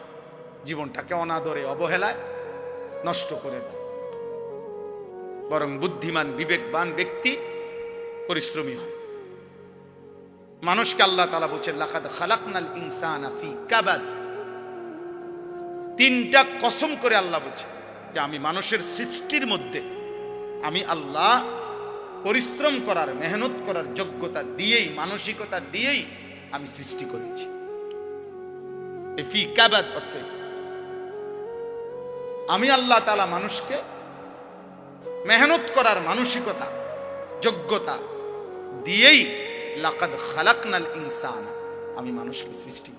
জীবনটাকে অনাদরে অবহেলায় নষ্ট করে দেয়। বরং বুদ্ধিমান বিবেকবান ব্যক্তি পরিশ্রমী হয়। মানুষকে আল্লাহ তাআলা বলেছেন, লাকাদ খালাকনাল ইনসানা ফি কাবাদ। 3টা কসম করে আল্লাহ বলছেন যে আমি মানুষের সৃষ্টির মধ্যে আমি আল্লাহ পরিশ্রম করার, মেহনত করার যোগ্যতা দিয়েই, মানসিকতা দিয়েই আমি সৃষ্টি করেছি। এই ফি কাবাদ অর্থ আমি আল্লাহ তাআলা মানুষকে মেহনত করার মানসিকতা, যোগ্যতা দিয়েই লাকাদ খালাকনাল ইনসানা, আমি মানুষকে সৃষ্টি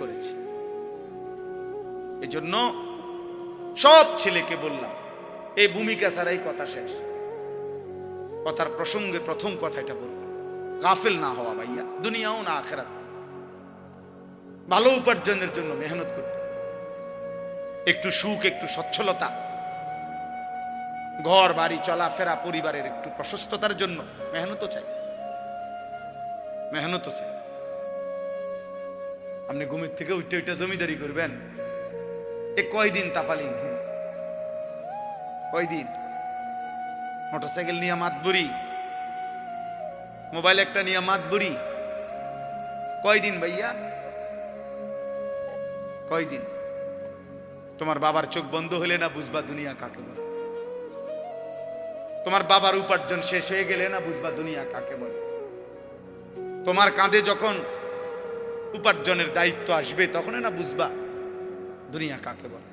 করেছি। এজন্য সব ছেলেকে বললাম, এই ভূমিকা ছাড়াই কথা শেষ। কথার প্রসঙ্গে প্রথম কথা এটা বললাম, গাফেল না হওয়া ভাইয়া, দুনিয়াও না আখিরাত। ভালো উপার্জনের জন্য মেহনত করতে, একটু সুখ, একটু সচ্ছলতা, ঘর বাড়ি চলাফেরা, পরিবারের একটু প্রশস্ততার জন্য মেহনতও চাই। আপনি ঘুমের থেকে উঠে জমিদারি করবেন, এ কয়দিন তাফালিং, কয়দিন মোটরসাইকেল নিয়ে মাতবুরি, মোবাইল একটা নিয়ে মাতবুরি, কয়দিন ভাইয়া, কয়দিন? তোমার বাবার চোখ বন্ধ হলে না বুঝবা দুনিয়া কাকে বলে, তোমার বাবার উপার্জন শেষ হয়ে গেলে না বুঝবা দুনিয়া কাকে বলে। তোমার কাঁধে যখন উপার্জনের দায়িত্ব আসবে তখন না বুঝবা দুনিয়া কাকে বলে,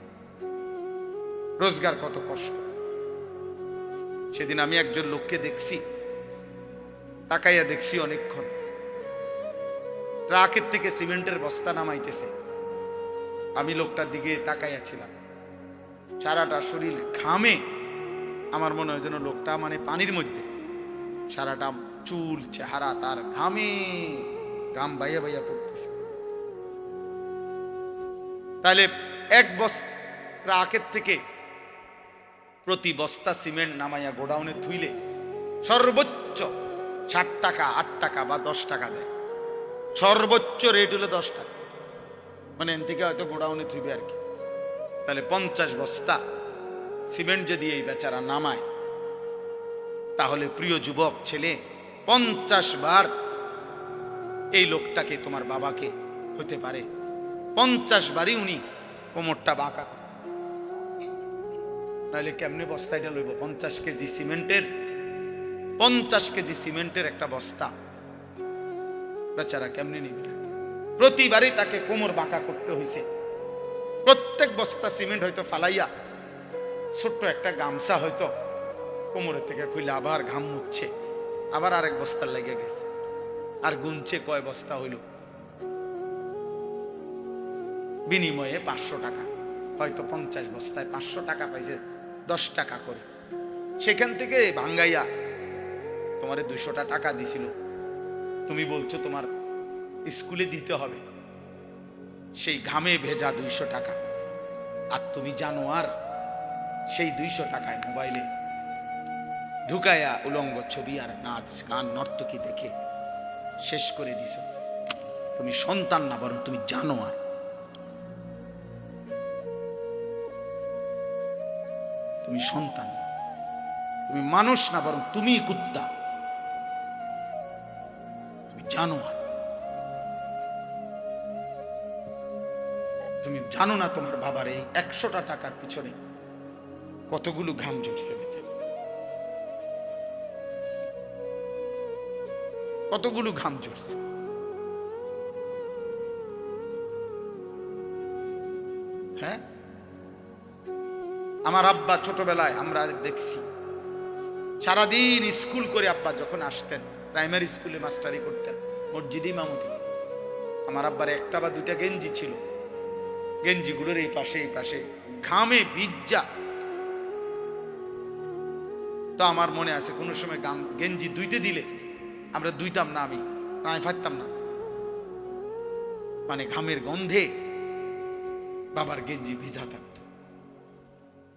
রোজগার কত কষ্ট। সেদিন আমি একজন লোককে দেখছি, তাকাইয়া দেখছি অনেকক্ষণ, ট্রাকের থেকে সিমেন্টের বস্তা নামাইতেছে। আমি লোকটার দিকে তাকাইয়াছিলাম, সারাটা শরীর ঘামে, আমার মনে হয় যেন লোকটা মানে পানির মধ্যে, সারাটা চুল চেহারা তার ঘামে, ঘাম বাইয়া বাইয়া পড়তেছে। তাহলে এক বস্তা আগের থেকে প্রতি বস্তা সিমেন্ট নামাইয়া গোডাউনে থুইলে সর্বোচ্চ 60 টাকা, 8 টাকা বা 10 টাকা দেয়। সর্বোচ্চ রেট হলো 10 টাকা, মানে এন থেকে হয়তো গোডাউনে থুইবে আর কি। তাহলে 50 বস্তা সিমেন্ট যদি এই বেচারা নামায়, তাহলে প্রিয় যুবক ছেলে, 50 বার এই লোকটাকে, তোমার বাবাকে হতে পারে 50 বারই উনি কোমরটা বাঁকা। নাহলে কেমনে বস্তা এটা লইব? 50 কেজি সিমেন্টের, 50 কেজি সিমেন্টের একটা বস্তা বেচারা কেমনে নিবে? প্রতিবারই তাকে কোমর বাঁকা করতে হয়েছে। প্রত্যেক বস্তা সিমেন্ট হয়তো ফালাইয়া ছোট্ট একটা গামছা হয়তো কোমরের থেকে খুলে আবার ঘাম মুছছে, আবার আরেক বস্তার লেগে গেছে, আর গুনছে কয় বস্তা হইল। বিনিময়ে 500 টাকা, হয়তো 50 বস্তায় 500 টাকা পাইছে, 10 টাকা করে। সেখান থেকে ভাঙ্গাইয়া তোমারে 200 টাকা দিছিল, তুমি বলছো তোমার স্কুলে দিতে হবে, সেই ঘামে ভেজা 200 টাকা। আর তুমি জানো আর সেই 200 টাকায় মোবাইলে ঢুকাইয়া উলঙ্গ ছবি আর নাচ গান নর্তকী দেখে শেষ করে দিছ। তুমি সন্তান না, বরং তুমি জানো আর। তুমি সন্তান, তুমি মানুষ না, বরং তুমি কুত্তা, তুমি জানো আর। তুমি জানো না তোমার বাবার এই 100টা টাকার পিছনে কতগুলো ঘাম ঝরছে, কতগুলো ঘাম ঝরছে। হ্যাঁ, আমার আব্বা ছোটবেলায় আমরা দেখছি সারাদিন স্কুল করে আব্বা যখন আসতেন, প্রাইমারি স্কুলে মাস্টারি করতেন, মসজিদে ইমামতি। আমার আব্বার একটা বা দুইটা গেঞ্জি ছিল, গেঞ্জিগুলোর এই পাশে এই পাশে ঘামে ভিজা। তো আমার মনে আছে কোনো সময় গেঞ্জি ধুইতে দিলে আমরা ধুইতাম না, আমি ফাটতাম না, মানে ঘামের গন্ধে বাবার গেঞ্জি ভিজা থাকতো।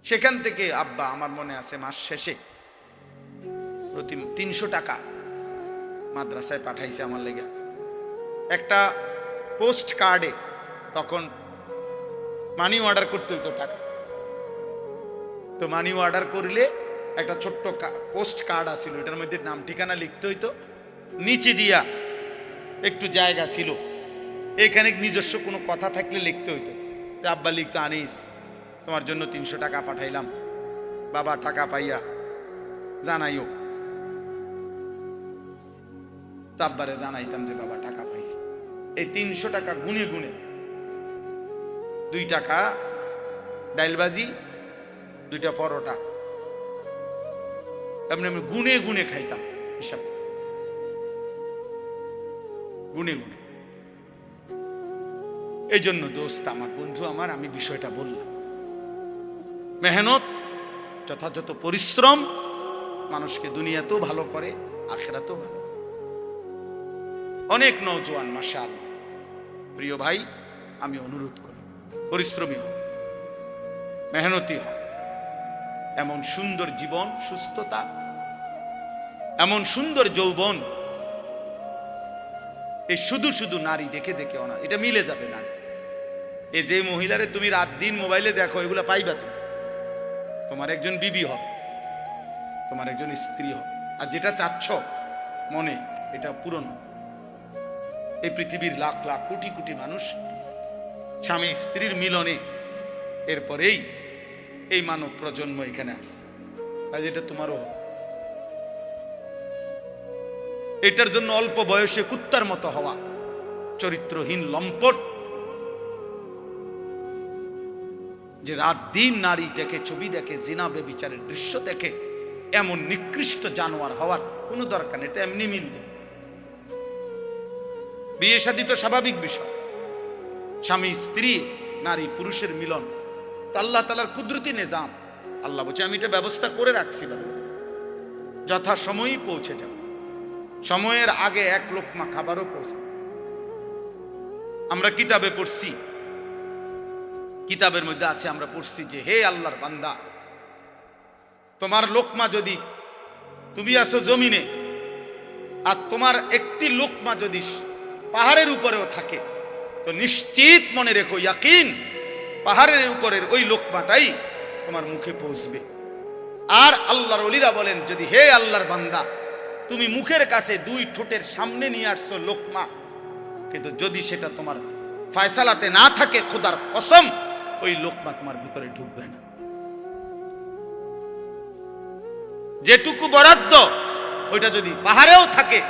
সেখান থেকে আব্বা, আমার মনে আছে, মাস শেষে প্রতি 300 টাকা মাদ্রাসায় পাঠাইছে আমার লেগে। একটা পোস্ট কার্ডে তখন মানি অর্ডার করতে হইতো টাকা, তো মানি অর্ডার করলে একটা ছোট্ট পোস্ট কার্ড আছিল, এটার মধ্যে নাম ঠিকানা লিখতে হইতো, নিচে দিয়া একটু জায়গা ছিল, এখানে নিজস্ব কোনো কথা থাকলে লিখতে হইতো। আব্বা লিখতো, আনিস তোমার জন্য 300 টাকা পাঠাইলাম, বাবা টাকা পাইয়া জানাইও। তো আব্বারে জানাইতাম যে বাবা টাকা পাইছে। এই 300 টাকা গুনে গুনে 2 টাকা ডাইলবাজি, 2টা পরোটা, এমনি আমি গুনে গুনে খাইতাম, হিসাব গুনে গুনে। এই জন্য দোস্ত আমার, বন্ধু আমার, আমি বিষয়টা বললাম, মেহনত, যথাযথ পরিশ্রম মানুষকে দুনিয়াতেও ভালো করে, আখিরাতেও ভালো। অনেক নওজোয়ান মাশাআল্লাহ, প্রিয় ভাই, আমি অনুরোধ করি পরিশ্রমী হোক, মেহনতি হোক। এমন সুন্দর জীবন, সুস্থতা, এমন সুন্দর যৌবন, এই শুধু শুধু নারী দেখে দেখে না, এটা মিলে যাবে না। এই যে মহিলারে তুমি রাত দিন মোবাইলে দেখো, এগুলা পাইবা তুমি, তোমার একজন বিবি হবে, তোমার একজন স্ত্রী হবে। আর যেটা চাচ্ছ মনে, এটা পূরণ। এই পৃথিবীর লাখ লাখ কোটি কোটি মানুষ স্বামী স্ত্রীর মিলনে এরপরেই এই মানব প্রজন্ম এখানে আসছে। আজ এটা তোমারও, এটার জন্য অল্প বয়সে কুত্তার মতো হওয়া, চরিত্রহীন লম্পট, যে রাত দিন নারী দেখে, ছবি দেখে, জিনা বেবিচারের দৃশ্য দেখে, এমন নিকৃষ্ট জানোয়ার হওয়ার কোনো দরকার নেই। এটা এমনি মিলবে। বিয়ে শাদী তো স্বাভাবিক বিষয়, স্বামী স্ত্রী, নারী পুরুষের মিলন, তো আল্লাহ তাআলার কুদরতি নিজাম। আল্লাহ বলছে আমি এটা ব্যবস্থা করে রাখছি, যথা সময়ই পৌঁছে যাও, সময়ের আগে এক লোকমা খাবারও পৌঁছে। আমরা কিতাবে পড়ছি কিতাবের মধ্যে আছে, আমরা পড়ছি যে হে আল্লাহর বান্দা, তোমার লোকমা যদি, তুমি আছো জমিনে আর তোমার একটি লোকমা যদি পাহাড়ের উপরেও থাকে, তো নিশ্চিত মনে রেখো, ইয়াকিন, পাহাড়ের উপরের ওই লোকমাটাই তোমার মুখে পৌঁছবে। আর আল্লাহর ওলিরা বলেন, যদি হে আল্লাহর বান্দা, তুমি মুখের কাছে দুই ঠোঁটের সামনে নিয়ে আসছো লোকমা, কিন্তু যদি সেটা তোমার ফয়সালাতে না থাকে, খোদার কসম ওই লোকমা তোমার ভিতরে ঢুকবে না। যেটুকু বরাদ্দ ওইটা যদি পাহাড়েও থাকে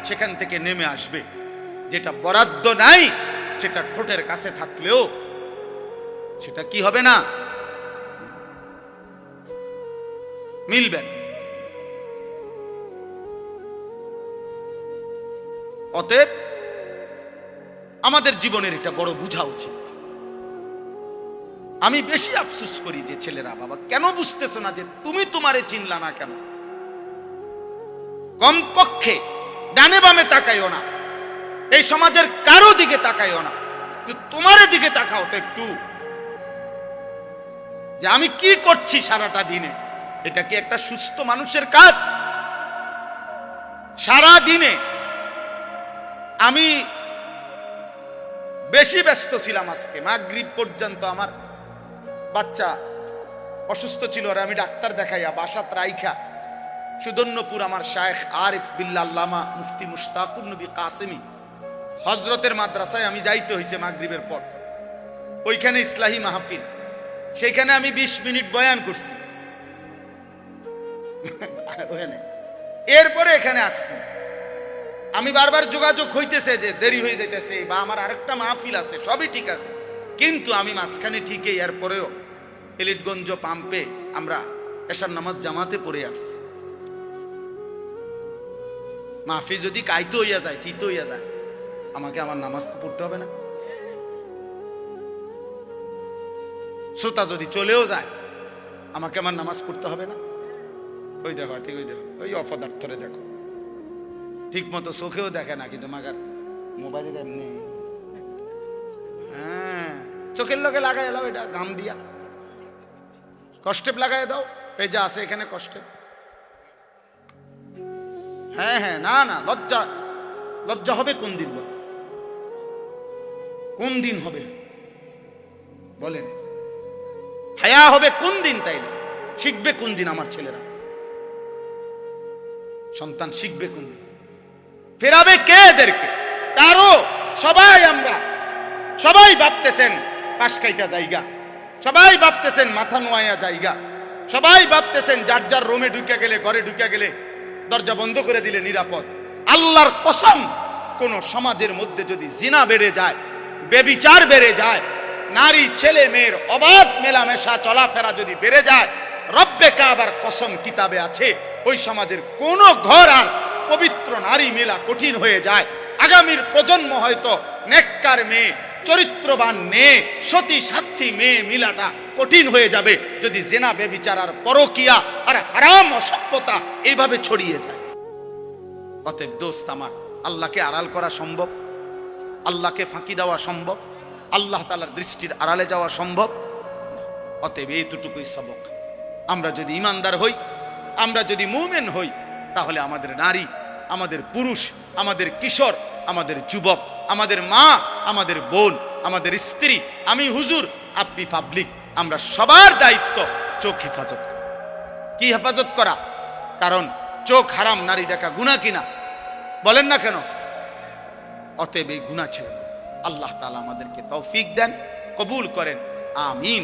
সেখান থেকে নেমে আসবে, যেটা বরাদ্দ নাই সেটা ঠোঁটের কাছে থাকলেও সেটা কি হবে না, মিলবে না। অতএব আমাদের জীবনের এটা বড় বোঝা উচিত। আমি বেশি আফসোস করি যে ছেলেরা, বাবা কেন বুঝতেছো না যে তুমি তোমারে চিনলা না কেন? কমপক্ষে ডানে বামে তাকাইও না, এই সমাজের কারো দিকে তাকাইও না, তোমার দিকে তাকাও তো একটু, যে আমি কি করছি সারাটা দিনে। এটা কি একটা সুস্থ মানুষের কাজ? সারা দিনে আমি বেশি ব্যস্ত ছিলাম, আজকে মাগরিব পর্যন্ত আমার বাচ্চা অসুস্থ ছিল, আর আমি ডাক্তার দেখাইয়া বাসাত রাইখা সুদন্যপুর আমার শায়েখ আরিফ বিল্লাহ আল্লামা মুফতি মুশতাকুর নবী কাসেমি হযরতের মাদ্রাসায় আমি যাইতে হয়েছে মাগরিবের পর। ওইখানে ইসলাহি মাহফিল, সেখানে আমি 20 মিনিট বয়ান করছি, এরপরে এখানে আসছি। আমি বারবার যোগাযোগ হইতেছে যে দেরি হয়ে যাইতেছে, বা আমার আরেকটা মাহফিল আছে, সবই ঠিক আছে, কিন্তু আমি মাঝখানে ঠিকই এরপরেও এলিটগঞ্জ পাম্পে আমরা এশার নামাজ জামাতে পড়ে আসছি। মাহফিল যদি কাইতে হইয়া যায়, শীত হইয়া যায়, আমাকে আমার নামাজ তো পড়তে হবে না? শ্রোতা যদি চলেও যায়, আমাকে আমার নামাজ পড়তে হবে না? ওই দেখো, ঠিক ওই দেখো, ওই অপদার্থরে দেখো, ঠিক মতো চোখেও দেখে না, কিন্তু মাগার মোবাইলে এমনি, হ্যাঁ চোখের লগে লাগাই এলাও, এটা গাম দিয়া কষ্টেপ লাগাই দাও, এই যা আছে এখানে কষ্টেপ। হ্যাঁ হ্যাঁ, না না, লজ্জা, লজ্জা হবে কোন দিন? কোন দিন হবে বলেন? হায়া হবে কোন দিন? তাইলে শিখবে কোন দিন আমার ছেলেরা? সন্তান শিখবে কোন দিন? ফেরাবে কে এদেরকে? কারো। সবাই আমরা, সবাই ভাবতেছেন পাশ কাইটা জায়গা, সবাই ভাবতেছেন মাথা নোয়া জায়গা, সবাই ভাবতেছেন যার যার রুমে ঢুকে গেলে, ঘরে ঢুকে গেলে দরজা বন্ধ করে দিলে নিরাপদ। আল্লাহর কসম, কোন সমাজের মধ্যে যদি জিনা বেড়ে যায়, বেবিচার বেড়ে যায়, নারী ছেলে মেয়ের অবাধ মেলামেশা চলাফেরা যদি বেড়ে যায়, রব্বে কাবার কসম কিতাবে আছে, ওই সমাজের কোন ঘর আর পবিত্র নারী মেলা কঠিন হয়ে যায়। আগামীর প্রজন্ম হয়তো নেককার মেয়ে, চরিত্রবান মেয়ে, সতী সাথী মেয়ে মিলাটা কঠিন হয়ে যাবে যদি জেনা বেবিচার আর পরকিয়া আর হারাম অসভ্যতা এইভাবে ছড়িয়ে যায়। অতএব দোস্ত আমার, আল্লাহকে আড়াল করা সম্ভব? আল্লাহকে ফাঁকি দেওয়া সম্ভব? আল্লাহ তাআলার দৃষ্টির আড়ালে যাওয়া সম্ভব? অতএব এইটুকুই সবক। আমরা যদি ইমানদার হই, আমরা যদি মুমিন হই, তাহলে আমাদের নারী, আমাদের পুরুষ, আমাদের কিশোর, আমাদের যুবক, আমাদের মা, আমাদের বোন, আমাদের স্ত্রী, আমি হুজুর, আপনি পাবলিক, আমরা সবার দায়িত্ব চোখ হেফাজত করা। কি হেফাজত করা? কারণ চোখ হারাম নারী দেখা গুনাহ কিনা? বলেন না কেন? অতএব এই গুনাহ ছেড়ে আল্লাহ তাআলা আমাদেরকে তৌফিক দেন, কবুল করেন, আমিন।